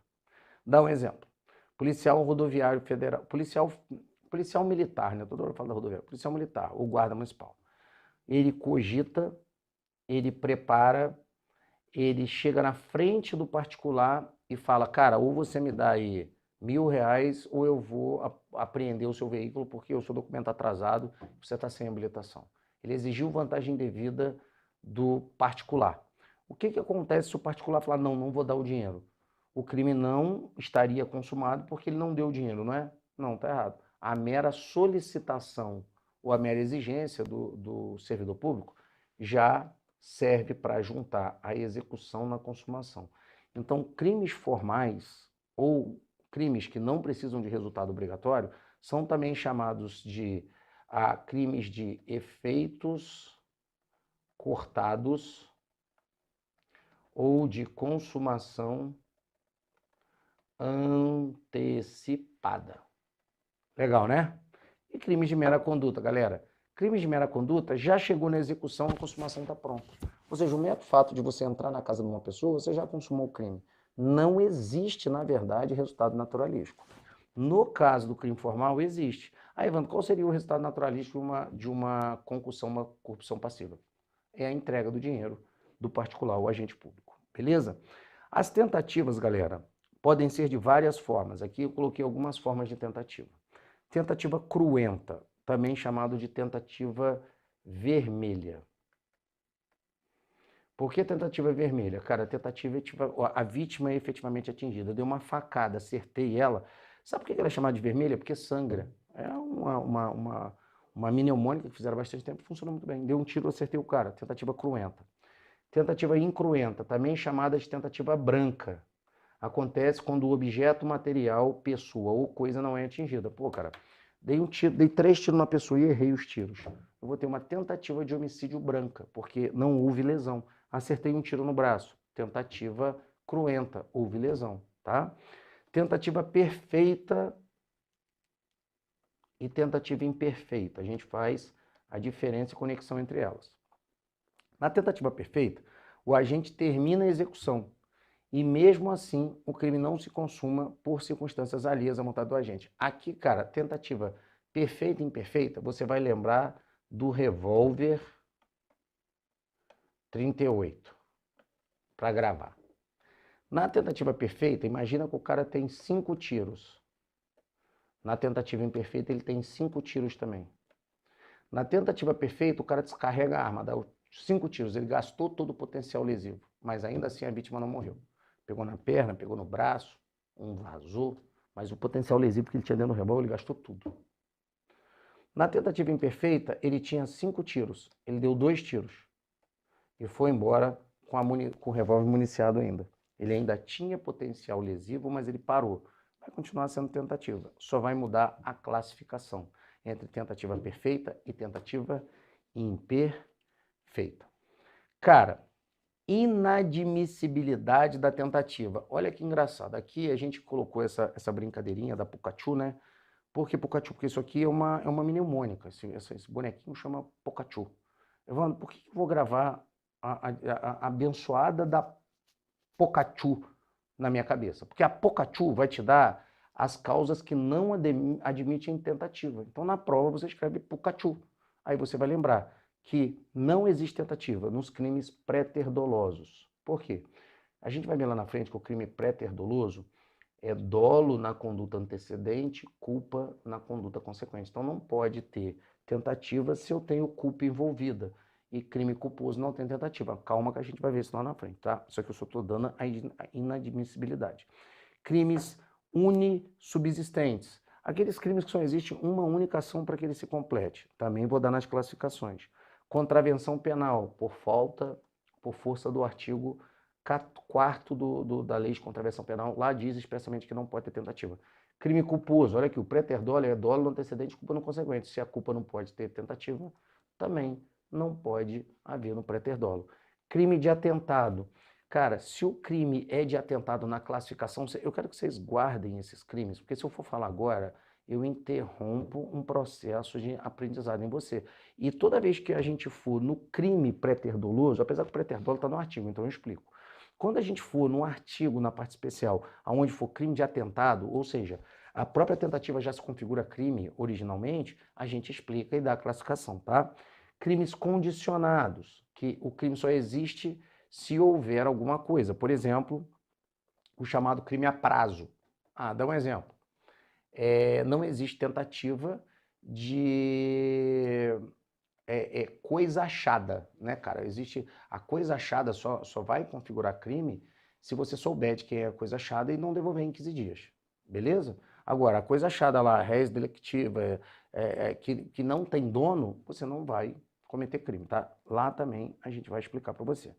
Speaker 1: Dá um exemplo. Policial rodoviário federal, policial militar, né? Toda hora eu falo da rodoviária. Policial militar, ou guarda municipal. Ele cogita, ele prepara, ele chega na frente do particular e fala, cara, ou você me dá aí R$ 1.000 ou eu vou apreender o seu veículo porque o seu documento atrasado, você está sem habilitação. Ele exigiu vantagem indevida do particular. O que acontece se o particular falar, não, não vou dar o dinheiro? O crime não estaria consumado porque ele não deu o dinheiro, não é? Não, está errado. A mera solicitação ou a mera exigência do servidor público já serve para juntar a execução na consumação. Então, crimes formais ou crimes que não precisam de resultado obrigatório são também chamados de a crimes de efeitos cortados ou de consumação antecipada. Legal, né? E crimes de mera conduta, galera? Crimes de mera conduta já chegou na execução, a consumação está pronta. Ou seja, o mero fato de você entrar na casa de uma pessoa, você já consumou o crime. Não existe, na verdade, resultado naturalístico. No caso do crime formal, existe. Aí, Evandro, qual seria o resultado naturalístico de uma concussão, uma corrupção passiva? É a entrega do dinheiro do particular ao agente público, beleza? As tentativas, galera, podem ser de várias formas. Aqui eu coloquei algumas formas de tentativa. Tentativa cruenta, também chamado de tentativa vermelha. Por que tentativa vermelha? Cara, a vítima é efetivamente atingida. Eu dei uma facada, acertei ela. Sabe por que ela é chamada de vermelha? Porque sangra. É uma mnemônica que fizeram há bastante tempo e funciona muito bem. Deu um tiro, acertei o cara. Tentativa cruenta. Tentativa incruenta, também chamada de tentativa branca. Acontece quando o objeto material, pessoa ou coisa não é atingida. Pô, cara, dei 3 tiros na pessoa e errei os tiros. Eu vou ter uma tentativa de homicídio branca, porque não houve lesão. Acertei um tiro no braço. Tentativa cruenta, houve lesão, tá? Tentativa perfeita e tentativa imperfeita. A gente faz a diferença e conexão entre elas. Na tentativa perfeita, o agente termina a execução e mesmo assim o crime não se consuma por circunstâncias alheias à vontade do agente. Aqui, cara, tentativa perfeita e imperfeita, você vai lembrar do revólver 38 para gravar. Na tentativa perfeita, imagina que o cara tem 5 tiros. Na tentativa imperfeita, ele tem 5 tiros também. Na tentativa perfeita, o cara descarrega a arma, dá 5 tiros, ele gastou todo o potencial lesivo, mas ainda assim a vítima não morreu. Pegou na perna, pegou no braço, um vazou, mas o potencial lesivo que ele tinha dentro do revólver, ele gastou tudo. Na tentativa imperfeita, ele tinha 5 tiros, ele deu 2 tiros e foi embora com o revólver municiado ainda. Ele ainda tinha potencial lesivo, mas ele parou. Vai continuar sendo tentativa, só vai mudar a classificação entre tentativa perfeita e tentativa imperfeita. Cara, inadmissibilidade da tentativa. Olha que engraçado. Aqui a gente colocou essa brincadeirinha da Pikachu, né? Por que Pikachu? Porque isso aqui é uma mnemônica. Esse bonequinho chama Pikachu. Evandro, por que eu vou gravar a abençoada da Pikachu na minha cabeça? Porque a Pikachu vai te dar as causas que não admitem tentativa. Então, na prova, você escreve Pikachu. Aí você vai lembrar que não existe tentativa nos crimes pré-ter-dolosos. Por quê? A gente vai ver lá na frente que o crime pré-ter-doloso é dolo na conduta antecedente, culpa na conduta consequente. Então, não pode ter tentativa se eu tenho culpa envolvida. E crime culposo não tem tentativa. Calma que a gente vai ver isso lá na frente, tá? Isso aqui eu só estou dando a inadmissibilidade. Crimes unissubsistentes. Aqueles crimes que só existe uma única ação para que ele se complete. Também vou dar nas classificações. Contravenção penal, por força do artigo 4º da Lei de Contravenção Penal, lá diz expressamente que não pode ter tentativa. Crime culposo, olha aqui, o pré-ter dolo é dolo no antecedente, culpa no consequente. Se a culpa não pode ter tentativa, também não pode haver no pré-ter dolo. Crime de atentado. Cara, se o crime é de atentado na classificação, eu quero que vocês guardem esses crimes, porque se eu for falar agora, eu interrompo um processo de aprendizado em você. E toda vez que a gente for no crime pré-ter doloso, apesar que o pré-ter dolo está no artigo, então eu explico. Quando a gente for no artigo, na parte especial, onde for crime de atentado, ou seja, a própria tentativa já se configura crime originalmente, a gente explica e dá a classificação, tá? Crimes condicionados, que o crime só existe se houver alguma coisa. Por exemplo, o chamado crime a prazo. Dá um exemplo. Não existe tentativa de coisa achada, né, cara? Existe a coisa achada só vai configurar crime se você souber de quem é a coisa achada e não devolver em 15 dias, beleza? Agora, a coisa achada lá, res delictiva, que não tem dono, você não vai cometer crime, tá? Lá também a gente vai explicar para você.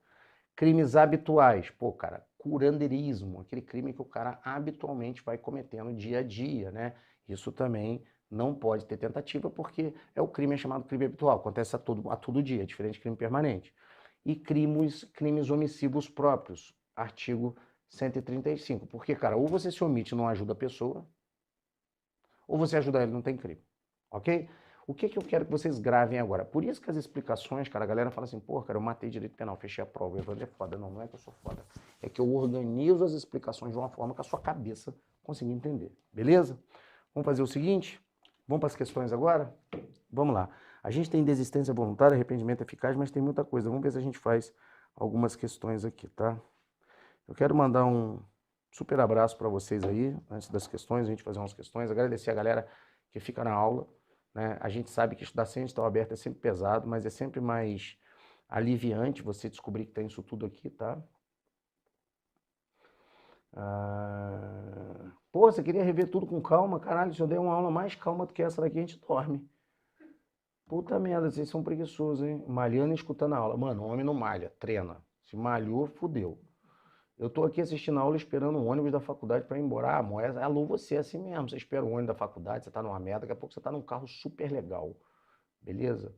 Speaker 1: Crimes habituais, pô, cara, curandeirismo, aquele crime que o cara habitualmente vai cometendo dia a dia, né? Isso também Não pode ter tentativa porque o crime é chamado crime habitual, acontece a todo dia, é diferente de crime permanente. E crimes omissivos próprios, artigo 135. Porque, cara, ou você se omite e não ajuda a pessoa, ou você ajuda ela e não tem crime, ok? O que eu quero que vocês gravem agora? Por isso que as explicações, cara, a galera fala assim, pô, cara, eu matei direito penal, fechei a prova, o Evandro é foda. Não, não é que eu sou foda. É que eu organizo as explicações de uma forma que a sua cabeça consiga entender, beleza? Vamos fazer o seguinte, vamos para as questões agora? Vamos lá. A gente tem desistência voluntária, arrependimento eficaz, mas tem muita coisa. Vamos ver se a gente faz algumas questões aqui, tá? Eu quero mandar um super abraço para vocês aí, antes das questões, a gente fazer umas questões, agradecer a galera que fica na aula, né? A gente sabe que estudar sem edital aberto é sempre pesado, mas é sempre mais aliviante você descobrir que tem isso tudo aqui, tá? Pô, você queria rever tudo com calma? Caralho, se eu der uma aula mais calma do que essa daqui, a gente dorme. Puta merda, vocês são preguiçosos, hein? Malhando e escutando a aula. Mano, o homem não malha, treina. Se malhou, fudeu. Eu tô aqui assistindo a aula esperando o ônibus da faculdade para ir embora. Ah, Moés, alô, você é assim mesmo. Você espera o ônibus da faculdade, você tá numa merda, daqui a pouco você tá num carro super legal. Beleza?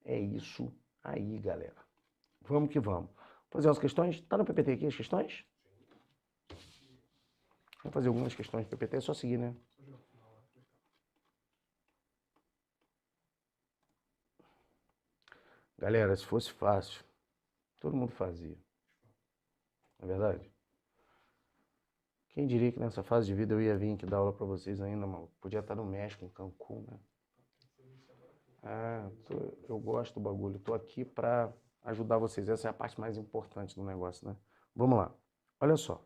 Speaker 1: É isso aí, galera. Vamos que vamos. Fazer umas questões? Tá no PPT aqui as questões? Vamos fazer algumas questões do PPT, é só seguir, né? Galera, se fosse fácil, todo mundo fazia. Não é verdade? Quem diria que nessa fase de vida eu ia vir aqui dar aula para vocês ainda, mano? Podia estar no México, em Cancún, né? Eu gosto do bagulho. Tô aqui para ajudar vocês. Essa é a parte mais importante do negócio, né? Vamos lá. Olha só.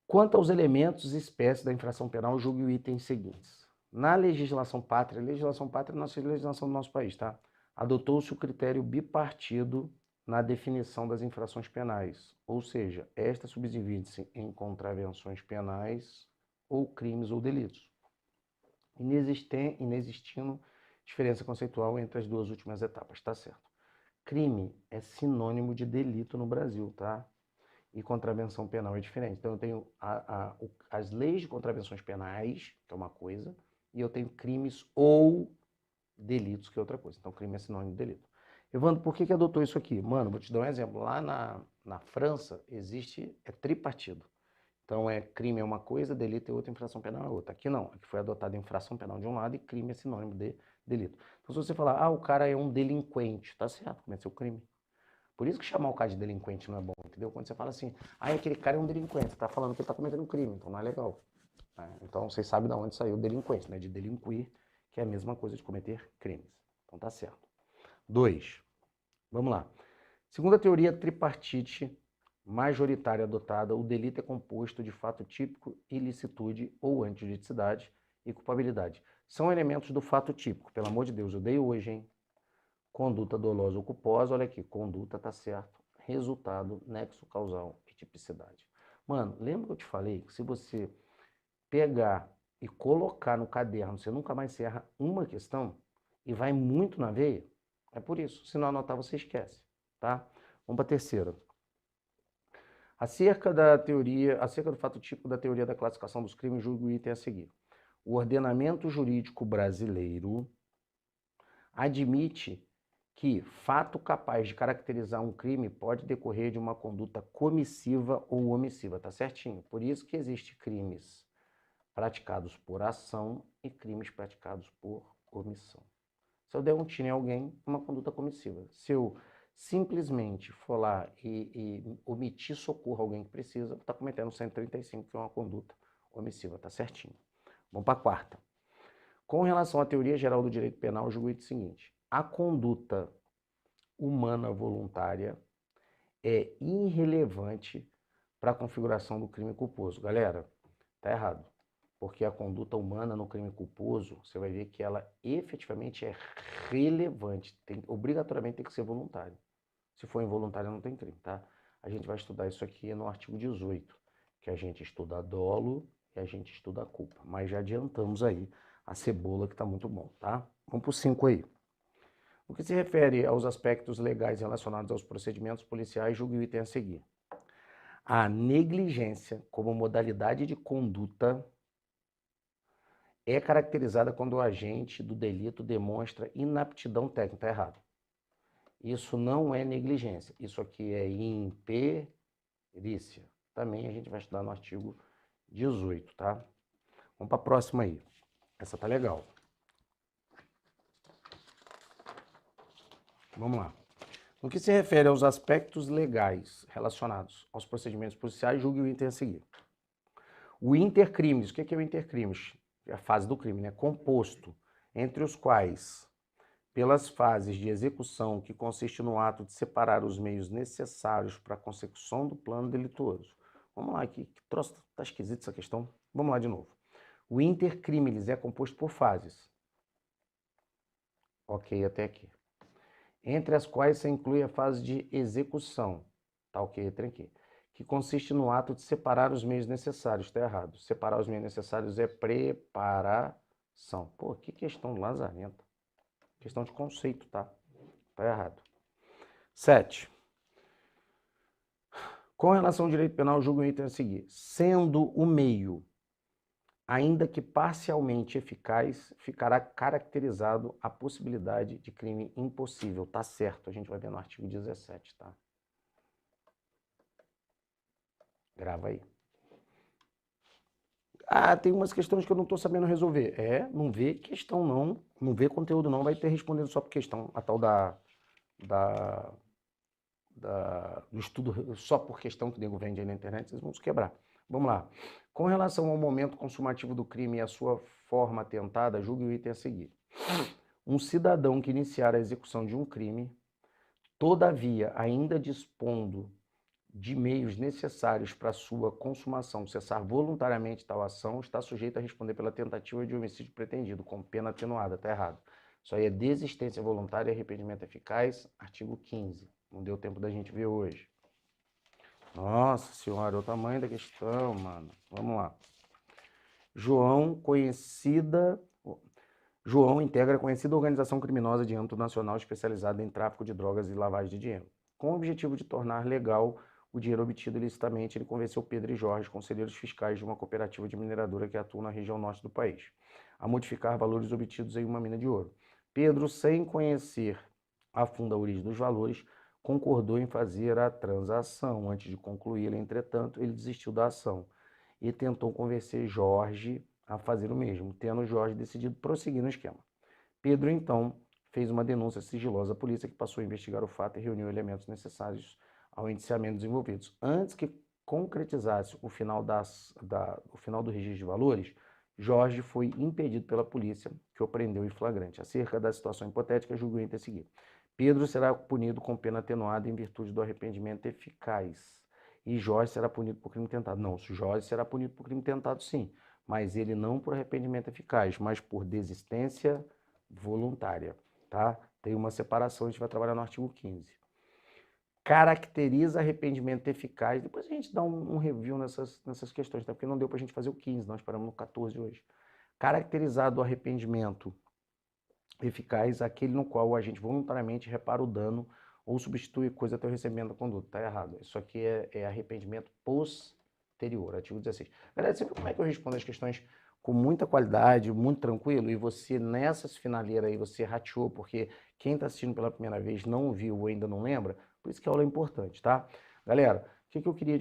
Speaker 1: Quanto aos elementos e espécies da infração penal, julgue os itens seguintes. Na legislação pátria é a nossa legislação do nosso país, tá? Adotou-se o critério bipartido na definição das infrações penais, ou seja, esta subdivide-se em contravenções penais ou crimes ou delitos, inexistindo diferença conceitual entre as duas últimas etapas, tá certo? Crime é sinônimo de delito no Brasil, tá? E contravenção penal é diferente. Então eu tenho as leis de contravenções penais, que é uma coisa, e eu tenho crimes ou delitos, que é outra coisa. Então crime é sinônimo de delito. Evandro, por que adotou isso aqui? Mano, vou te dar um exemplo. Lá na França é tripartido. Então crime é uma coisa, delito é outra, infração penal é outra. Aqui não, aqui foi adotada infração penal de um lado e crime é sinônimo de delito. Então se você falar, o cara é um delinquente, tá certo, cometeu crime. Por isso que chamar o cara de delinquente não é bom, entendeu? Quando você fala assim, aquele cara é um delinquente, você tá falando que ele tá cometendo um crime, então não é legal. Então vocês sabem de onde saiu o delinquente, né? De delinquir, que é a mesma coisa de cometer crimes. Então tá certo. 2. Vamos lá. Segundo a teoria tripartite majoritária adotada, o delito é composto de fato típico, ilicitude ou antijuridicidade e culpabilidade. São elementos do fato típico. Pelo amor de Deus, eu dei hoje, hein? Conduta dolosa ou culposa, olha aqui, conduta tá certo. Resultado, nexo causal e tipicidade. Mano, lembra que eu te falei que se você pegar e colocar no caderno, você nunca mais erra uma questão e vai muito na veia? É por isso. Se não anotar, você esquece, tá? Vamos para a terceira. Acerca do fato típico da teoria da classificação dos crimes, julgue o item a seguir. O ordenamento jurídico brasileiro admite que fato capaz de caracterizar um crime pode decorrer de uma conduta comissiva ou omissiva, tá certinho? Por isso que existem crimes praticados por ação e crimes praticados por omissão. Se eu der um tiro em alguém, uma conduta comissiva. Se eu simplesmente for lá e omitir socorro a alguém que precisa, está cometendo 135, que é uma conduta omissiva, tá certinho. Vamos para a quarta. Com relação à teoria geral do direito penal, eu julgo o seguinte: a conduta humana voluntária é irrelevante para a configuração do crime culposo. Galera, tá errado. Porque a conduta humana no crime culposo, você vai ver que ela efetivamente é relevante. Obrigatoriamente tem que ser voluntário. Se for involuntário, não tem crime, tá? A gente vai estudar isso aqui no artigo 18, que a gente estuda a dolo e a gente estuda a culpa. Mas já adiantamos aí a cebola, que está muito bom, tá? Vamos para o 5 aí. No que se refere aos aspectos legais relacionados aos procedimentos policiais, julgue o item a seguir. A negligência como modalidade de conduta é caracterizada quando o agente do delito demonstra inaptidão técnica. Está errado. Isso não é negligência. Isso aqui é imperícia. Também a gente vai estudar no artigo 18, tá? Vamos para a próxima aí. Essa tá legal. Vamos lá. No que se refere aos aspectos legais relacionados aos procedimentos policiais, julgue o item a seguir. O intercrimes, o que é o intercrimes? É a fase do crime, né? Composto, entre os quais, pelas fases de execução, que consiste no ato de separar os meios necessários para a consecução do plano delituoso. Vamos lá, que troço, tá esquisito essa questão. Vamos lá de novo. O intercrimes é composto por fases. Ok, até aqui. Entre as quais se inclui a fase de execução, tá ok, tranquei, que consiste no ato de separar os meios necessários, tá errado. Separar os meios necessários é preparação. Pô, que questão lazarenta. Questão de conceito, tá? Tá errado. 7. Com relação ao direito penal, julgo o item a seguir. Sendo o meio, ainda que parcialmente eficaz, ficará caracterizado a possibilidade de crime impossível. Tá certo, a gente vai ver no artigo 17, tá? Grava aí. Ah, tem umas questões que eu não estou sabendo resolver. Não vê questão não, não vê conteúdo não, vai ter respondendo só por questão. A tal do estudo só por questão que o nego vende aí na internet, vocês vão se quebrar. Vamos lá. Com relação ao momento consumativo do crime e a sua forma tentada, julgue o item a seguir. Um cidadão que iniciar a execução de um crime, todavia, ainda dispondo de meios necessários para sua consumação, cessar voluntariamente tal ação, está sujeito a responder pela tentativa de homicídio pretendido, com pena atenuada. Está errado. Isso aí é desistência voluntária e arrependimento eficaz, artigo 15. Não deu tempo da gente ver hoje. Nossa senhora, o tamanho da questão, mano. Vamos lá. João integra a conhecida organização criminosa de âmbito nacional especializada em tráfico de drogas e lavagem de dinheiro. Com o objetivo de tornar legal o dinheiro obtido ilicitamente, ele convenceu Pedro e Jorge, conselheiros fiscais de uma cooperativa de mineradora que atua na região norte do país, a modificar valores obtidos em uma mina de ouro. Pedro, sem conhecer a fundo a origem dos valores, concordou em fazer a transação. Antes de concluí-la, entretanto, ele desistiu da ação e tentou convencer Jorge a fazer o mesmo, tendo Jorge decidido prosseguir no esquema. Pedro, então, fez uma denúncia sigilosa à polícia, que passou a investigar o fato e reuniu elementos necessários ao indiciamento dos envolvidos. Antes que concretizasse o final do registro de valores, Jorge foi impedido pela polícia, que o prendeu em flagrante. Acerca da situação hipotética, julgou a seguir. Pedro será punido com pena atenuada em virtude do arrependimento eficaz. E Jorge será punido por crime tentado. Não, Jorge será punido por crime tentado, sim, mas ele não por arrependimento eficaz, mas por desistência voluntária, tá? Tem uma separação, a gente vai trabalhar no artigo 15. Caracteriza arrependimento eficaz. Depois a gente dá um review nessas questões, tá? Porque não deu pra gente fazer o 15, nós paramos no 14 hoje. Caracterizado o arrependimento eficaz, aquele no qual o agente voluntariamente repara o dano ou substitui coisa até o recebimento da conduta. Tá errado. Isso aqui é arrependimento posterior, artigo 16. Galera, você viu como é que eu respondo as questões com muita qualidade, muito tranquilo, e você nessas finaleiras aí, você rateou, porque quem está assistindo pela primeira vez não viu ou ainda não lembra, por isso que a aula é importante, tá? Galera, o que eu queria